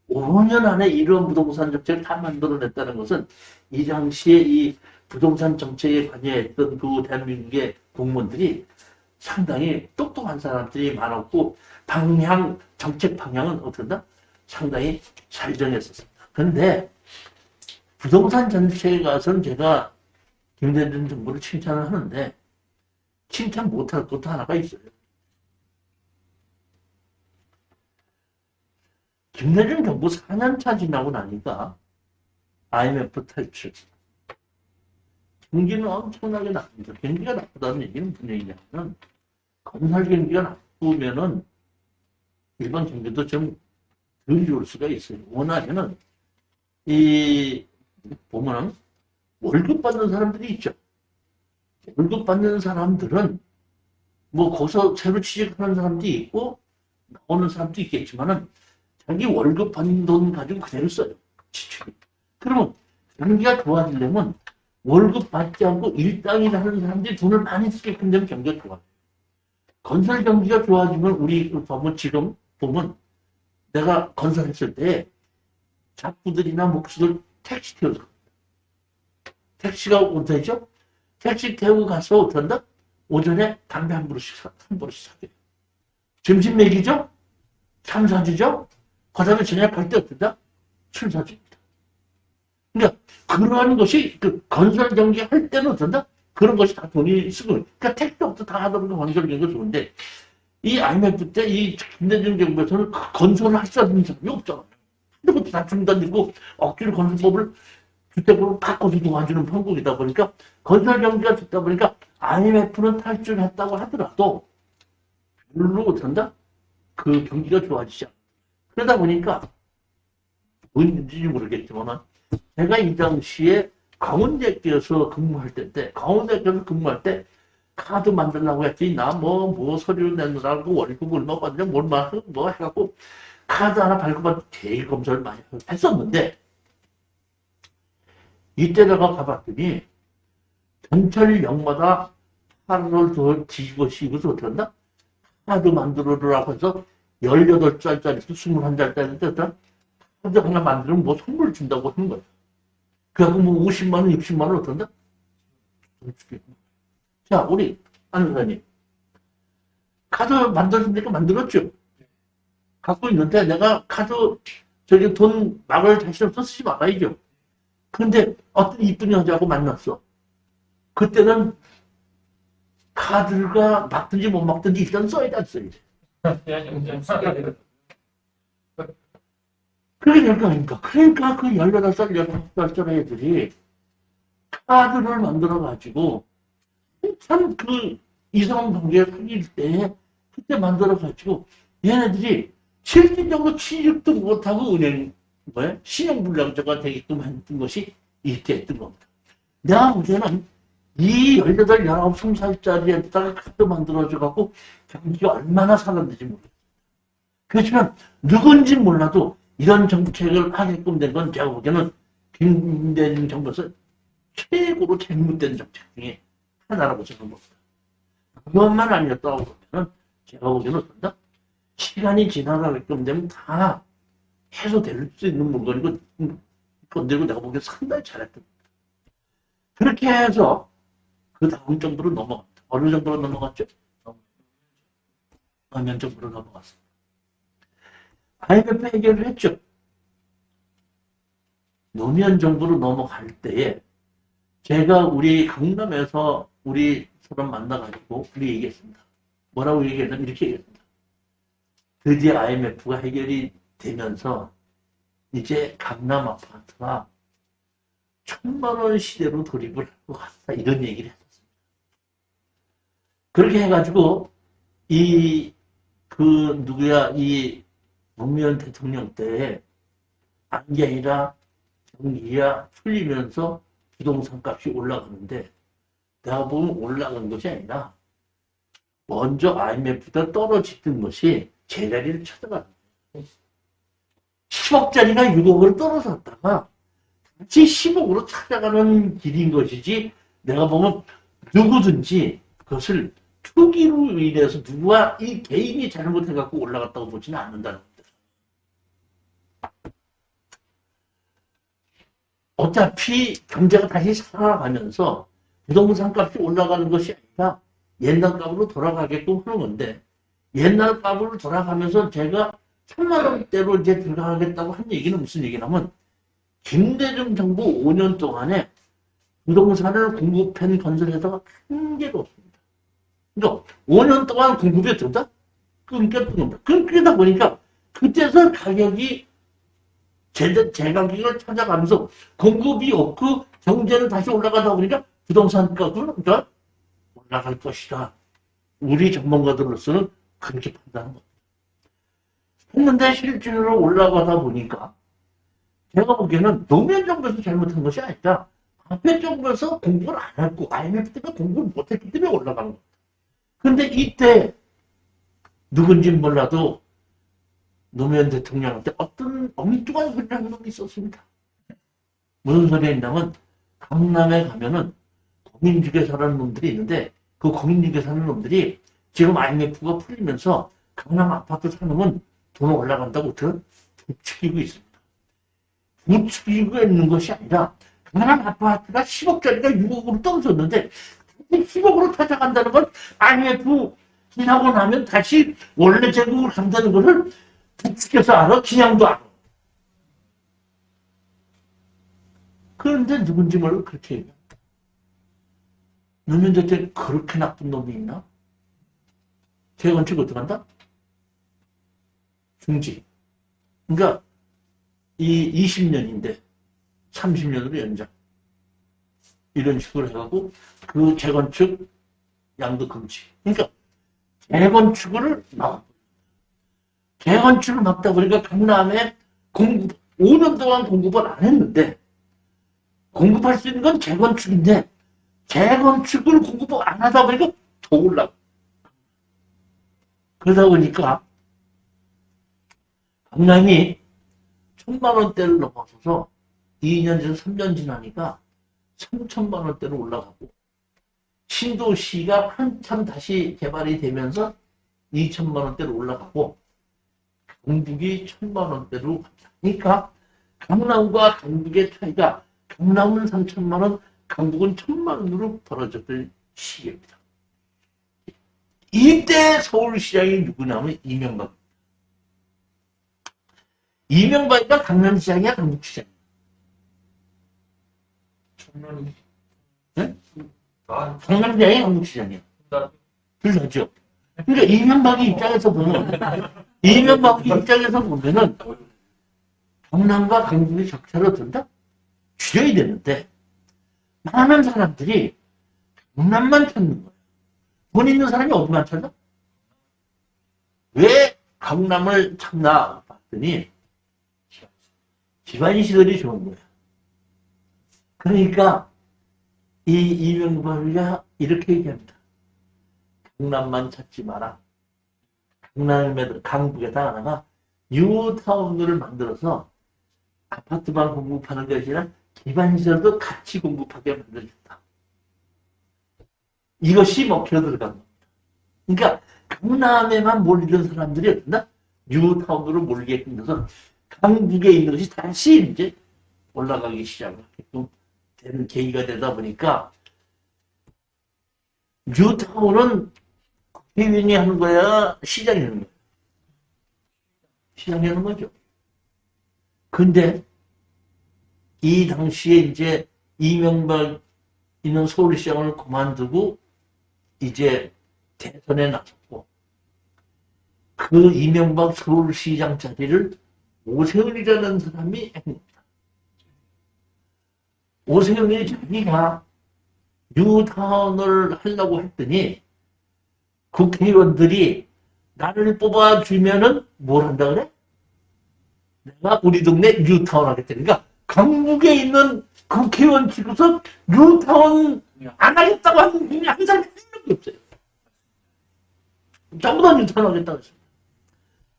5년 안에 이런 부동산 정책을 다 만들어냈다는 것은 이 당시에 이 부동산 정책에 관여했던 그 대한민국의 공무원들이 상당히 똑똑한 사람들이 많았고, 정책 방향은 어떻다? 상당히 잘 정했었습니다. 그런데 부동산 정책에 가서는 제가 김대중 정부를 칭찬을 하는데, 칭찬 못할 것도 하나가 있어요. 김대중 정부 4년차 지나고 나니까 IMF 탈출. 경기는 엄청나게 나쁩니다. 경기가 나쁘다는 얘기는 무슨 얘기냐면, 건설 경기가 나쁘면은 일반 경기도 좀 덜 좋을 수가 있어요. 워낙에는 보면은 월급 받는 사람들이 있죠. 월급 받는 사람들은 뭐 거기서 새로 취직하는 사람도 있고 나오는 사람도 있겠지만은 자기 월급 받는 돈 가지고 그대로 써요. 지출이. 그러면 경기가 좋아지려면 월급 받지 않고 일당일 하는 사람들이 돈을 많이 쓰게끔 되면 경기가 좋아져요. 건설 경기가 좋아지면 우리 보면 지금 보면 내가 건설했을 때 작부들이나 목수들 택시 태워서 택시가 어떠죠? 택시 태우고 가서 어떤다? 오전에 담배 한 그릇씩 사게. 점심 먹이죠? 참 사주죠? 그 다음에 저녁 갈 때 어떤다? 술 사줍니다. 그러니까 그러한 것이 건설 경기 할 때는 어떤다? 그런 것이 다 돈이 쓰고, 그러니까 택시부터 다 하다 보니까 건설 경기가 좋은데, 이 IMF 때 이 김대중 정부에서는 건설을 할 수 있는 사람이 없잖아요. 그것도 다 중단되고 억지로 건설법을 주택으로 바꿔서 도와주는 편국이다 보니까 건설 경기가 좋다 보니까 IMF는 탈출했다고 하더라도 별로 어떤다? 그 경기가 좋아지지 않아. 그러다 보니까 뭔지 모르겠지만 제가 이 당시에 강원대학교에서 근무할 때인데, 강원대학교에서 근무할 때 카드 만들려고 했더니 나 뭐 서류 내느라고 월급 얼마 받냐 뭐 해갖고 카드 하나 발급받고 되게 검사를 많이 했었는데, 이때 내가 가봤더니 전철역마다 하루를 더 뒤집어 씌우고서 어떻게 한다? 카드 만들어라고 해서 18장짜리 21장짜리 어떤 카드 하나 만들면 뭐 선물 준다고 하는 거야. 그래갖고 뭐 50만 원, 60만 원 어떤다? 자, 우리 안 선생님 카드 만들어주니까 만들었죠. 갖고 있는데 내가 카드 돈 막을 자신 없어 쓰지 말아야죠. 근데 어떤 이쁜 여자하고 만났어. 그때는 카드가 막든지 못 막든지 일단 써야지 안 써야지. 그러니까 그 18살, 16살 애들이 카드를 만들어가지고 참 이성관계 사귈 때 그때 만들어가지고 얘네들이 실질적으로 취직도 못하고 신용불량자가 되게끔 했던 것이 이때 했던 겁니다. 내가 보기에는 이 18, 19, 20살짜리에다가 카드 만들어줘갖고 경기가 얼마나 살았는지 모르겠어요. 그렇지만 누군지 몰라도 이런 정책을 하게끔 된 건 제가 보기에는 김대중 정부에서 최고로 잘못된 정책 중에 하나라고 생각합니다. 그것만 아니었다고 보면 제가 보기에는 어떤다? 시간이 지나가게끔 되면 다 해소될 수 있는 물건이고 건드리고 내가 보기엔 상당히 잘했던 겁니다. 그렇게 해서 그 다음 정도로 넘어갔다. 어느 정도로 넘어갔죠? 노무현 정부로 넘어갔습니다. IMF 해결을 했죠. 노무현 정부로 넘어갈 때에 제가 우리 강남에서 우리 사람 만나가지고 우리 얘기했습니다. 뭐라고 얘기했냐면 이렇게 얘기했습니다. 드디어 IMF가 해결이 되면서 이제 강남 아파트가 1000만 원 시대로 돌입을 할 것 같다. 이런 얘기를 했었습니다. 그렇게 해가지고 이 노무현 대통령 때 안경이라 경기가 풀리면서 부동산 값이 올라가는데 내가 보면 올라간 것이 아니라 먼저 IMF보다 떨어지던 것이 제자리를 찾아가는 거예요. 10억짜리가 6억으로 떨어졌다가 다시 10억으로 찾아가는 길인 것이지 내가 보면 누구든지 그것을 투기로 인해서 누가 이 개인이 잘못해갖고 올라갔다고 보지는 않는다는 겁니다. 어차피 경제가 다시 살아가면서 부동산 값이 올라가는 것이 아니라 옛날 값으로 돌아가게끔 하는 건데 옛날 값으로 돌아가면서 제가 1,000만 원대로 이제 들어가겠다고 한 얘기는 무슨 얘기냐면 김대중 정부 5년 동안에 부동산을 공급한 건설회사가 한 개도 없습니다. 그러니까 5년 동안 공급이 된다? 끊겼다. 끊기다 보니까 그때서 가격이 제가격을 찾아가면서 공급이 없고 경제는 다시 올라가다 보니까 부동산 값은 올라갈 것이다. 우리 전문가들로서는 그렇게 판단한 겁니다. 했는데 실제로 올라가다 보니까 제가 보기에는 노무현 정부에서 잘못한 것이 아니라 앞에 정부에서 공부를 안 했고 IMF 때문에 공부를 못했기 때문에 올라간 겁니다. 그런데 이때 누군지 몰라도 노무현 대통령한테 어떤 엉뚱한 소리를 한 놈이 있었습니다. 무슨 소리가 있냐면 강남에 가면은 공인중개 사는 놈들이 있는데 그 공인중개 사는 놈들이 지금 IMF가 풀리면서 강남 아파트 사놓으면 돈 올라간다고 어떻게 부추기고 있습니다. 부추기고 있는 것이 아니라 강남 아파트가 10억짜리가 6억으로 떨어졌는데 10억으로 찾아간다는 건 IMF 지나고 나면 다시 원래 제국을 간다는 것을 부추겨서 알아? 그냥도 알아. 그런데 누군지 모르고 그렇게 얘기합니다. 노무현 대통령이 그렇게 나쁜 놈이 있나? 재건축 어떻게 한다? 중지. 그러니까 이 20년인데 30년으로 연장. 이런 식으로 해가지고 그 재건축 양도 금지. 그러니까 재건축을 막 재건축을 막다 보니까 강남에 5년 동안 공급을 안 했는데 공급할 수 있는 건 재건축인데 재건축을 공급을 안 하다 보니까 더 올라가. 그러다 보니까 강남이 1,000만 원대를 넘어서서 2년에서 3년 지나니까 3,000만 원대로 올라가고 신도시가 한참 다시 개발이 되면서 2,000만 원대로 올라가고 강북이 1,000만 원대로 갑니다. 그러니까 강남과 강북의 차이가 강남은 3,000만 원, 강북은 1,000만 원으로 벌어졌던 시기입니다. 이때 서울시장이 누구냐면 이명박. 이명박이가 강남시장이야, 강북시장이야? 네? 강남시장이 강북시장이야. 그렇죠. 그러니까 이명박이 입장에서 보면은 강남과 강북이 적차로 든다? 줄여야 되는데 많은 사람들이 강남만 찾는 거예요. 돈 있는 사람이 어디만 찾아? 왜 강남을 찾나 봤더니 집안 시설이 좋은 거예요. 그러니까 이 이명박이가 이렇게 얘기합니다. 강남만 찾지 마라. 강북에다 하나가 뉴타운을 만들어서 아파트만 공급하는 것이 아니라 기반시설도 같이 공급하게 만들어준다. 이것이 먹혀 들어간 겁니다. 그러니까 강남에만 몰리던 사람들이 어떤다? 뉴타운으로 몰리게끔 해서 강북에 있는 것이 다시 이제 올라가기 시작하게끔 되는 계기가 되다 보니까 뉴타운은 국회의원이 하는 거야? 시장이 하는 거야? 시장이 하는 거죠. 근데 이 당시에 이제 이명박 있는 서울시장을 그만두고 이제 대선에 나섰고 그 이명박 서울시장 자리를 오세훈이라는 사람이 했습니다. 오세훈이 자기가 뉴타운을 하려고 했더니 국회의원들이 나를 뽑아주면은 뭘 한다 그래? 내가 우리 동네 뉴타운 하겠다. 그러니까 강북에 있는 국회의원 치고서 뉴타운 안 하겠다고 하는 분이 한 사람이 한 명도 없어요. 전부 다 뉴타운 하겠다고 했습니다.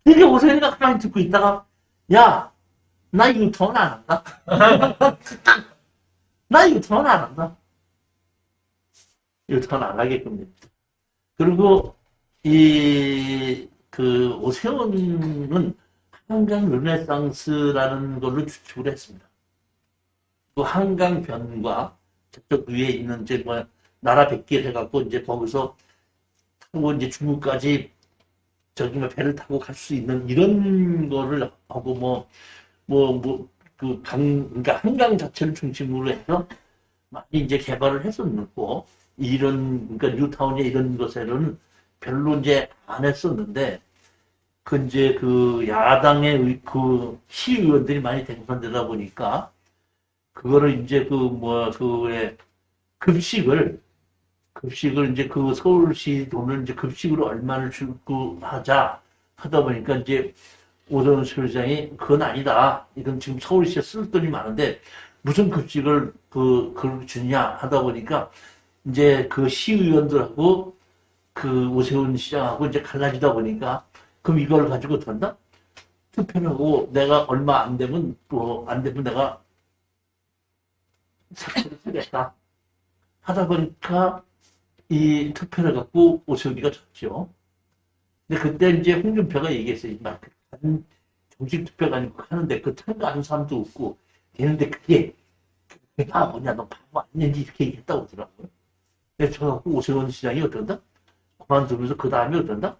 되게 오세훈이가 가만히 듣고 있다가 야, 나 뉴타운 안 한다. 나 뉴타운 안 한다. 뉴타운 안 하게끔 됩니다. 그리고 그 오세훈은 한강 르네상스라는 걸로 추측을 했습니다. 그 한강변과 저쪽 위에 있는 이제 뭐 나라 백길 해갖고 이제 거기서 타고 이제 중국까지 저기 뭐 배를 타고 갈 수 있는 이런 거를 하고 그러니까 한강 자체를 중심으로 해서 많이 이제 개발을 했었고 그러니까 뉴타운에 이런 것에는 별로 이제 안 했었는데 이제 그 야당의 그 시의원들이 많이 당선되다 보니까 그거를 이제 급식을 이제 그 서울시 돈을 이제 급식으로 얼마를 주고 하자 하다 보니까 이제 오세훈 시장이 그건 아니다. 이건 지금 서울시에 쓸 돈이 많은데 무슨 급식을 그걸 주냐 하다 보니까 이제 그 시의원들하고 그 오세훈 시장하고 이제 갈라지다 보니까 그럼 이걸 가지고 어떡한다? 투표를 하고 내가 얼마 안 되면 내가 사표를 쓰겠다. 하다 보니까 이 투표를 갖고 오세훈이가 졌죠. 근데 그때 이제 홍준표가 얘기했어요. 정식 투표가 아니고 하는데 그 참가하는 사람도 없고 되는데 그게 뭐냐 너 바보 아니냐 이렇게 얘기했다고 하더라고요. 그래서 저 갖고 오세훈 시장이 어떤다? 그만두면서 그 다음에 어떤다?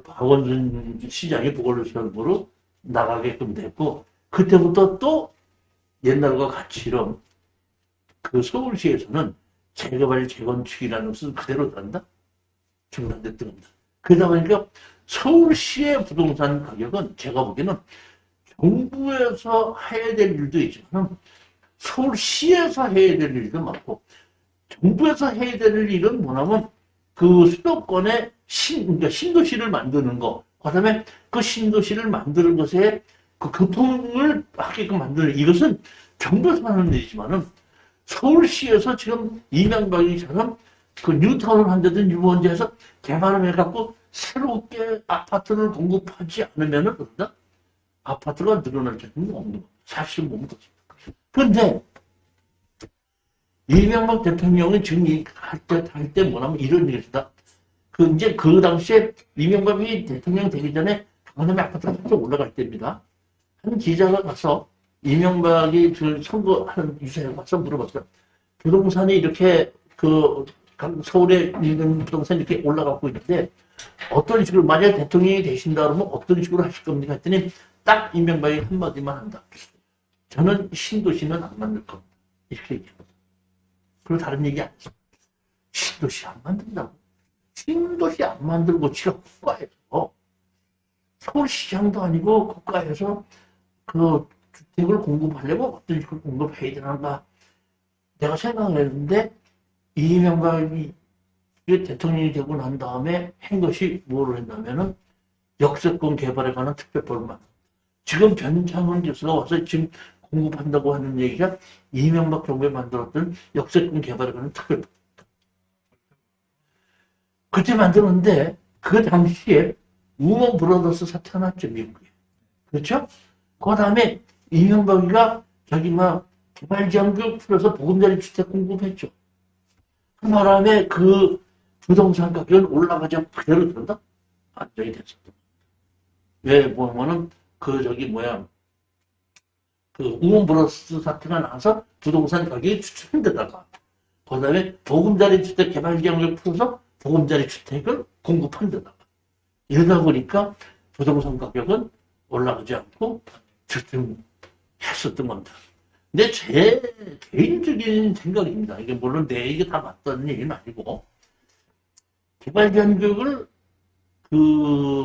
박원순 시장이 보궐선거로 나가게끔 됐고 그때부터 또 옛날과 같이처럼 그 서울시에서는 재개발 재건축이라는 것은 그대로 된다? 중단됐던 겁니다. 그러다 보니까 서울시의 부동산 가격은 제가 보기에는 정부에서 해야 될 일도 있지만 서울시에서 해야 될 일도 많고 정부에서 해야 될 일은 뭐냐면 그 수도권에 그러니까 신도시를 만드는 거, 그 다음에 그 신도시를 만드는 것에 그 교통을 하게끔 만드는 이것은 정부에서 하는 일이지만은 서울시에서 지금 이명박이처럼 그 뉴타운을 한다든 유원지에서 개발을 해갖고 새롭게 아파트를 공급하지 않으면은 그런다? 아파트가 늘어날 적은 없는 거. 사실 못 먹었습니다. 그런데 이명박 대통령이 지금 할 때 뭐냐면 이런 얘기다. 이제 그 당시에 이명박이 대통령 되기 전에 강남의 아파트가 한쪽 올라갈 때입니다. 한 기자가 가서 이명박이 그 선거하는 유세에 가서 물어봤어요. 부동산이 이렇게 서울에 있는 부동산이 이렇게 올라가고 있는데 어떤 식으로 만약 대통령이 되신다 그러면 어떤 식으로 하실 겁니까? 했더니 딱 이명박이 한마디만 한다. 저는 신도시는 안 만들 겁니다. 이렇게 얘기합니다. 그리고 다른 얘기 안 했어요. 신도시 안 만든다고. 신도시 안 만들고 지가 국가에서 서울시장도 아니고 국가에서 그 주택을 공급하려고 어떤 식으로 공급해야 되는가. 내가 생각을 했는데 이명박이 대통령이 되고 난 다음에 한 것이 뭐를 했냐면은 역세권 개발에 관한 특별법을 만들었다. 지금 변창훈 교수가 와서 지금 공급한다고 하는 얘기가 이명박 정부에 만들었던 역세권 개발에 관한 특별법. 그때 만들었는데 그 당시에 우먼 브라더스 사태가 났죠, 미국에. 그렇죠? 그 다음에 이명박이가 개발지원금 풀어서 보금자리 주택 공급했죠. 그 바람에 그 부동산 가격은 올라가지 않고 그대로 들었다? 안정이 됐었다. 왜 보면은 우먼 브라더스 사태가 나서 부동산 가격이 추천한 데다가 그 다음에 보금자리 주택 개발지원금을 풀어서 보금자리 주택을 공급한 데다가 이러다 보니까 부동산 가격은 올라가지 않고 주춤했었던 겁니다. 근데 제 개인적인 생각입니다. 이게 물론 내 얘기 다 맞다는 얘기는 아니고 개발지원금을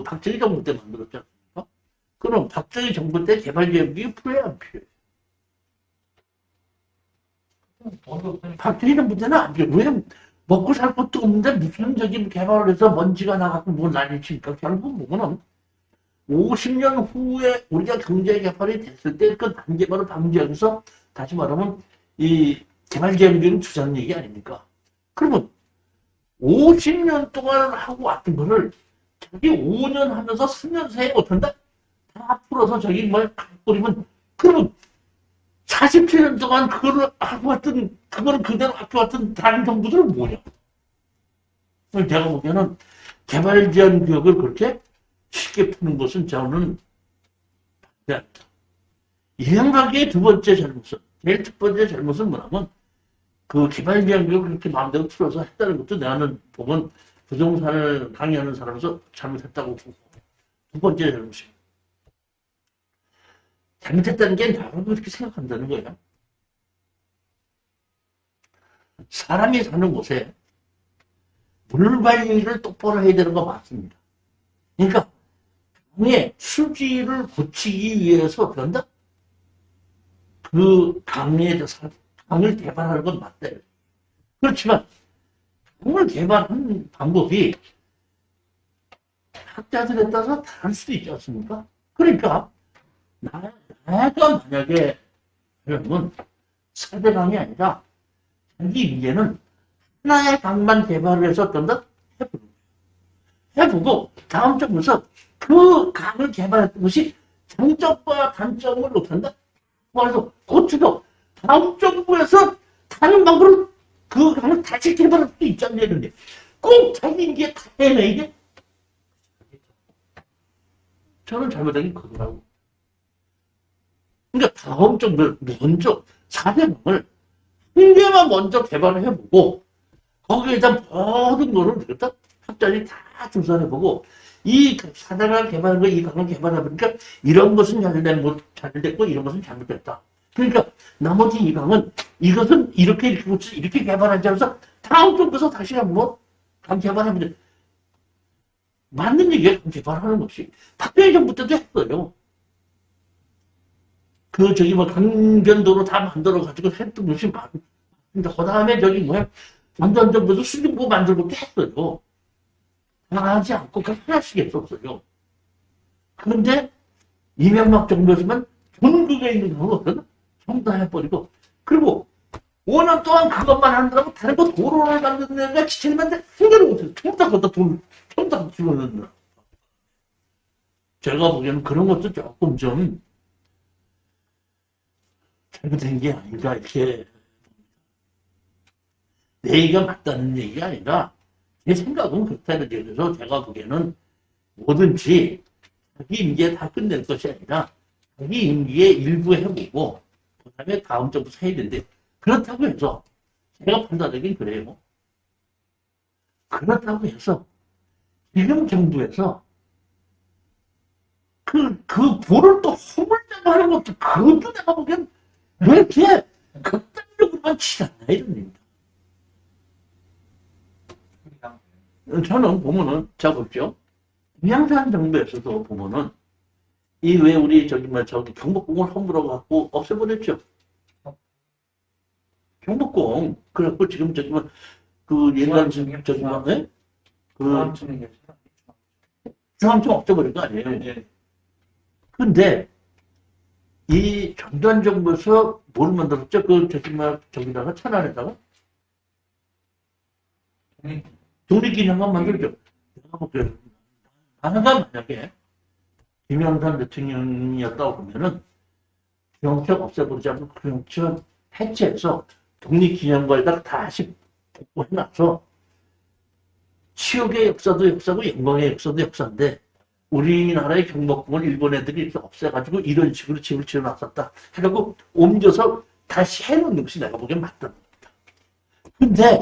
박정희 정부 때 만들었지 않습니까? 그럼 박정희 정부 때 개발지원금이 필요해 안 필요해? 박정희 정부 때는 안 필요해. 왜 먹고 살 것도 없는데 무슨 저기 개발을 해서 먼지가 나가고 뭐 난리 치니까 결국 뭐는 50년 후에 우리가 경제 개발이 됐을 때 그 단계발을 방지하기 위해서 다시 말하면 이 개발계획을 주자는 얘기 아닙니까? 그러면 50년 동안 하고 왔던 거를 저기 5년 하면서 3년 사이에 못한다? 다 풀어서 저기 뭘 뿌리면 그러면 47년 동안 그거를 하고 왔던 그거를 그대로 아껴왔던 다른 정부들은 뭐냐? 제가 보기에는 개발 제한 구역을 그렇게 쉽게 푸는 것은 저는 반대합니다. 이명박의 두 번째 잘못은, 제일 첫 번째 잘못은 뭐냐면 그 개발 제한 구역을 그렇게 마음대로 풀어서 했다는 것도 나는 보면 부동산을 강의하는 사람으로서 잘못했다고 보고 두 번째 잘못입니다. 잘못했다는 게 나라고 그렇게 생각한다는 거예요. 사람이 사는 곳에 물 관리를 똑바로 해야 되는 거 맞습니다. 그러니까 강의 수질을 고치기 위해서 그런다? 그 강에 강을 개발하는 건 맞다. 그렇지만 강을 개발하는 방법이 학자들에 따라서 다를 수도 있지 않습니까? 그러니까 내가 만약에 그러면 세대강이 아니라 자기 이제는 하나의 강만 개발을 해서 어떤다? 해보고 다음 정부에서 그 강을 개발했던 것이 장점과 단점을 못한다? 그래서 고치고 다음 정부에서 다른 방법으로 그 강을 다시 개발할 수도 있지 않냐 이런데 꼭 자기 이게 다 해내 이게 저는 잘못한 게 그거라고. 그러니까 다음 정부 먼저 4대강을 한 개만 먼저 개발을 해보고 거기에 대한 모든 거를 갖다 학자들이 다 조사를 해보고 이 4대강 개발한 거, 이 강을 개발해보니까 이런 것은 잘 됐고 이런 것은 잘못됐다. 그러니까 나머지 이 강은 이것은 이렇게 개발하지 않아서 다음 정부에서 다시 한번 강 개발하면 맞는 얘기예요. 강 개발하는 것이. 박근혜 정부 때도 했어요. 그 저기 뭐 강변도로 다 만들어가지고 했던 것이 맞습니다. 그 다음에 저기 뭐야 전전 정부도 수중부 만들고 했어요. 하지 않고 그냥 하나씩 했었어요. 그런데 이명박 정부에서만 전국에 있는 거는 전부 다 해버리고 그리고 5년 동안 그것만 하느라고 다른 거 도로를 만드는 데가 지체는데 생각을 못해요. 전부 다 거기다 돈, 전부 다 집어넣는 제가 보기에는 그런 것도 조금 좀 잘못된 게 아닌가 이렇게 내 얘기가 맞다는 얘기가 아니라 제 생각은 그렇다는 얘기라서 제가 보기에는 뭐든지 자기 임기에 다 끝낼 것이 아니라 자기 임기에 일부 해보고 그 다음에 다음 정부에서 해야 되는데 그렇다고 해서 제가 판단하긴 그래요. 그렇다고 해서 지금 정부에서 그 볼을 또 허물자고 하는 것도 그것도 내가 보기엔 왜 이렇게 극단적으로만 치잖아 이런 겁니다. 저는 보면은 자 보십시오. 동양산 정부에서도 보면은 이 왜 우리 저기 경복궁을 허물어 갖고 없애버렸죠. 경복궁 그래갖고 지금 그 옛날 저기 뭐네 그 중앙청 없애버린 거 아니에요. 네. 근데 이 전두환 정부에서 뭘 만들었죠? 그 저기다가 천안에다가 독립기념관 만들죠. 내가 볼게요. 하나가 만약에 김영삼 대통령이었다고 보면은 정책 없애버리지 않고 그 정책 해체해서 독립기념관에다가 다시 복구해놔서 치욕의 역사도 역사고 영광의 역사도 역사인데 우리나라의 경복궁을 일본 애들이 이렇게 없애가지고 이런 식으로 집을 지어놨었다 해가지고 옮겨서 다시 해놓는 것이 내가 보기엔 맞다는 겁니다. 근데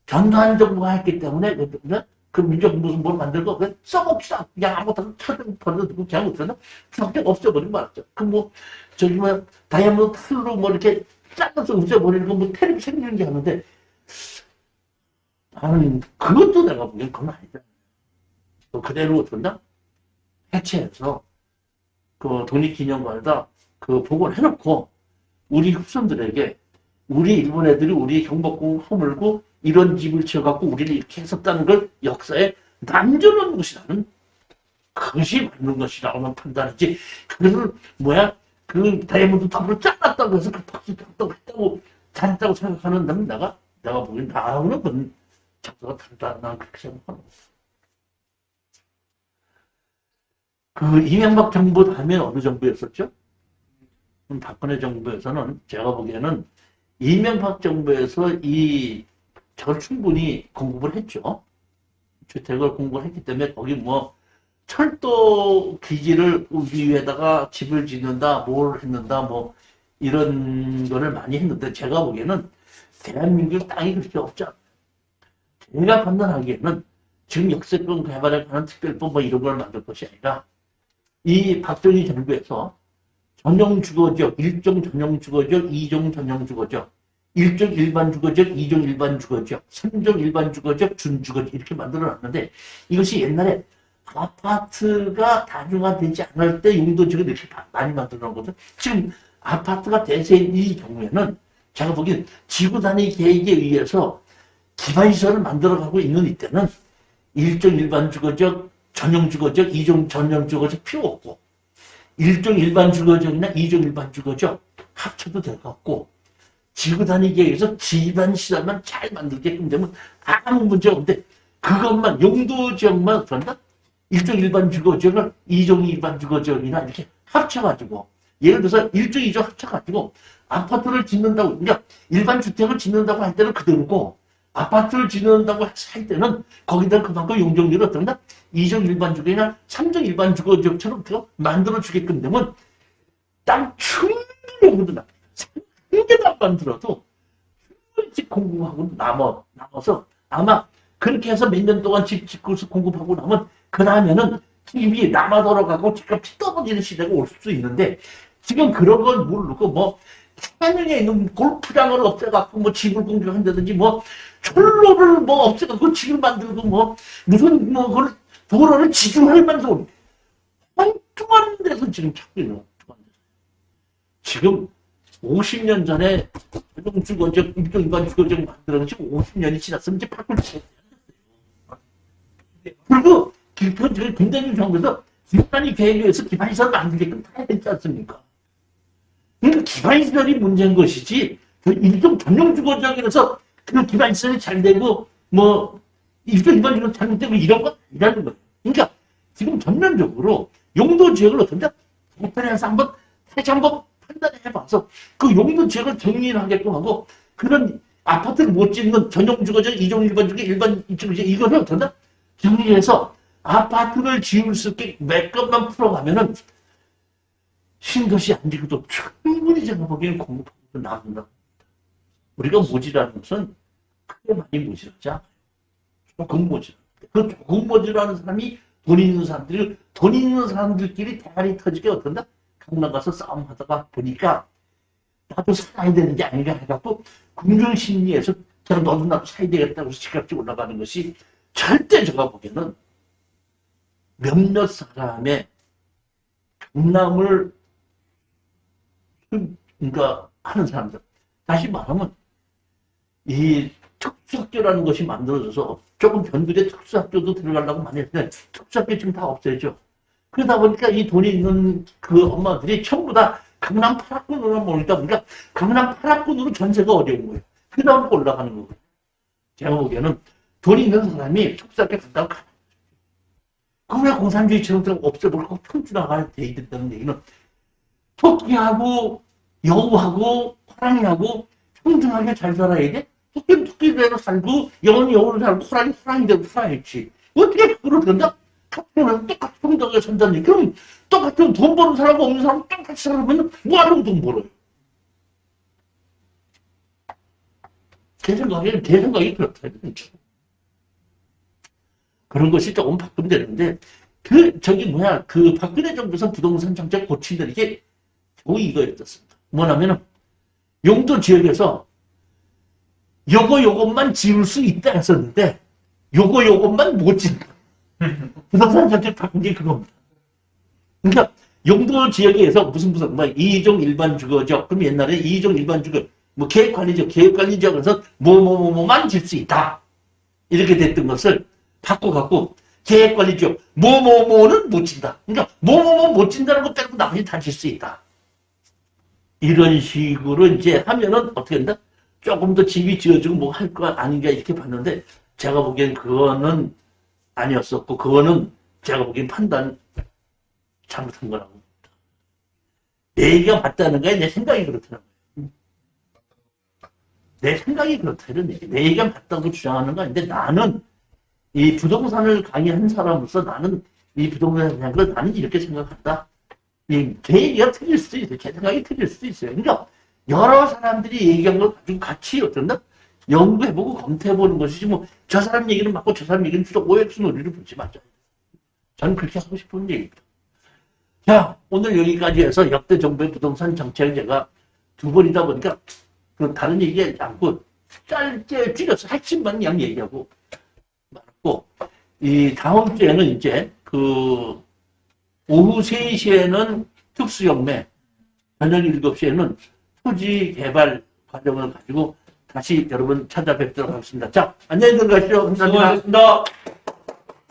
전두환 정부가 했기 때문에 그 민족 무슨 뭘 만들고 그냥 써봅시다. 그냥 아무것도 버려두고 그냥 못하나 그냥 없애버리면 말았죠. 저기 다이아몬드 칼로 뭐 이렇게 잘라서 없애버리는 거 뭐 테레비 생기는 게 하는데 나는 그것도 내가 보기엔 그건 아니다. 그대로 어떤다? 해체해서 그 독립기념관에다 그 복원을 해놓고 우리 후손들에게 우리 일본 애들이 우리 경복궁 허물고 이런 집을 지어갖고 우리는 이렇게 했었다는 걸 역사에 남겨놓은 것이라는 그것이 맞는 것이라고만 판단하지. 그것을 그 다이아몬드 탑으로 잘랐다고 해서 그 박수 쳤다고 했다고 잘했다고 생각하는 내가 보기엔 나하고는 그건 작도가 다르다. 난 그렇게 생각하는 거야. 그 이명박 정부 다음에 어느 정부였었죠? 박근혜 정부에서는 제가 보기에는 이명박 정부에서 저걸 충분히 공급을 했죠. 주택을 공급을 했기 때문에 거기 철도 기지를 위에다가 집을 짓는다, 뭘 했는다, 이런 거를 많이 했는데 제가 보기에는 대한민국 땅이 그렇게 없지 않아요. 제가 판단하기에는 지금 역세권 개발에 관한 특별법 이런 걸 만들 것이 아니라 이 박정희 정부에서 전용 주거지역, 1종 전용 주거지역, 2종 전용 주거지역, 1종 일반 주거지역, 2종 일반 주거지역, 3종 일반 주거지역, 준주거지역 이렇게 만들어놨는데 이것이 옛날에 아파트가 다중화되지 않을 때 용도지역을 이렇게 많이 만들어놓은 거죠. 지금 아파트가 대세인 이 경우에는 제가 보기엔 지구 단위 계획에 의해서 기반시설을 만들어가고 있는 이때는 1종 일반 주거지역, 전용 주거지역, 2종 전용 주거지역 필요 없고 1종 일반 주거지역이나 2종 일반 주거지역 합쳐도 될 것 같고 지구 단위 계획에서 지반 시설만 잘 만들게끔 되면 아무 문제 없는데 그것만 용도 지역만 그런다? 1종 일반 주거지역을 2종 일반 주거지역이나 이렇게 합쳐가지고 예를 들어서 1종 2종 합쳐가지고 아파트를 짓는다고 그러니까 일반 주택을 짓는다고 할 때는 그대로고 아파트를 짓는다고 할 때는 거기다 그만큼 용적률을 어떤가? 2종 일반 주거나 3종 일반 주거지역처럼 만들어 주게끔 되면 땅 충분히 오거든. 한 개도 안 만들어도 충분히 공급하고 남아서 아마 그렇게 해서 몇 년 동안 집 짓고서 공급하고 나면 그 다음에는 집이 남아 돌아가고 집값 피 떨어지는 시대가 올 수 있는데 지금 그런 걸 모르고 태릉에 있는 골프장을 없애갖고 집을 공격한다든지 철로를 없애갖고 집을 만들고 무슨 그걸 도로를 지중할 만들고 엉뚱한 데서 지금 찾고 있는 엉뚱한 데서 지금 50년 전에 일종 주거지역, 일종 일반 주거지역 만들어서 지금 50년이 지났으면 이제 바꿀 수 없어요. 그리고 김대중 정부에서 집단위 계획에 의해서 기반시설 만들게끔 다 했지 않습니까? 그러니까 기반시설이 문제인 것이지 일종 전용 주거지역이라서 그 기반시설이 잘 되고 일종 일반 주거 잘못되고 이런 건 아니라는 거예요. 그러니까 지금 전면적으로 용도 지역을 어떤가 대표에서 다시 한번 판단해봐서 그 용도 지역을 정리하게끔 하고 그런 아파트를 못 짓는 전용 주거지역, 2종 일반 주거, 일반 주거지역 이거를 어떤가 정리해서 아파트를 지을 수 있게 몇 것만 풀어가면은 신도시 안 지고도 충분히 제가 보기에는 공급하고 나온다. 우리가 모지라는 것은 크게 많이 모지하지 않아요. 조금 모지라. 그 조금 모지라는 사람이 돈 있는 사람들끼리 대가리 터지게 어떤다? 강남 가서 싸움하다가 보니까 나도 살아야 되는 게 아닌가 해갖고 긍정심리에서 저는 너도 나도 사야 되겠다고 해서 집값이 올라가는 것이 절대 제가 보기에는 몇몇 사람의 강남을 하는 사람들. 다시 말하면 이 특수학교라는 것이 만들어져서 조금 변두리에 특수학교도 들어가려고 많이 했는데 특수학교 지금 다 없애죠. 그러다 보니까 이 돈이 있는 그 엄마들이 전부 다 강남 8학군으로 모이다 보니까 강남 8학군으로 전세가 어려운 거예요. 그 다음에 올라가는 거고요. 제가 보기에는 돈이 있는 사람이 특수학교 간다고 가요. 그왜 공산주의처럼 없애버리고 평준화가 돼 있다는 얘기는 토끼하고 여우하고 호랑이하고 평등하게 잘 살아야 돼? 토끼는 토끼대로 살고 여우는 여우로 살고 호랑이는 호랑이대로 살아야지. 어떻게 그걸 된다? 같은 똑같이 평등하게 산다니. 그럼 똑같은 돈 버는 사람과 없는 사람 똑같이 살면 뭐하러 돈 벌어요? 제 생각이 그렇다. 그런 것이 조금 바꾸면 되는데, 그 박근혜 정부에서 부동산 정책 고친다는 게 겨우 이거였습니다. 뭐냐면은, 용도 지역에서 요것만 지을 수 있다 했었는데, 요것만 못 짓는다. 부동산 정책 바꾼 게 그겁니다. 그러니까, 용도 지역에서 무슨 2종 일반 주거지역, 그럼 옛날에 2종 일반 주거, 뭐 계획관리죠. 그래서 뭐만 질 수 있다. 이렇게 됐던 것을 바꿔갖고 계획관리죠. 뭐는 못 진다. 그러니까 뭐못 진다는 것 빼고 나머지 다 질 수 있다. 이런 식으로 이제 하면은 어떻게 된다? 조금 더 집이 지어지고 뭐 할 거 아닌가 이렇게 봤는데 제가 보기엔 그거는 아니었었고 그거는 제가 보기엔 판단 잘못한 거라고. 내 얘기가 맞다는 거야. 내 생각이 그렇더라고요. 내 생각이 그렇다는 얘기. 내 얘기가 맞다고 주장하는 거 아닌데 나는 이 부동산을 강의한 사람으로서 나는 이 부동산에 대한 걸 나는 이렇게 생각한다. 제 얘기가 틀릴 수도 있어요. 제 생각이 틀릴 수도 있어요. 그러니까 여러 사람들이 얘기한 걸 가지고 같이 어떤다? 연구해보고 검토해보는 것이지 뭐 저 사람 얘기는 맞고 저 사람 얘기는 틀려 오해수 논리를 붙지 마죠. 저는 그렇게 하고 싶은 얘기입니다. 자, 오늘 여기까지 해서 역대 정부의 부동산 정책을 제가 두 번이다 보니까 그런 다른 얘기하지 않고 짧게 줄여서 핵심만 그냥 얘기하고 말았고 이 다음 주에는 이제 그 오후 3시에는 특수경매, 저녁 7시에는 토지 개발 과정을 가지고 다시 여러분 찾아뵙도록 하겠습니다. 자, 안녕히 들어가시죠. 감사합니다. 수고하셨습니다.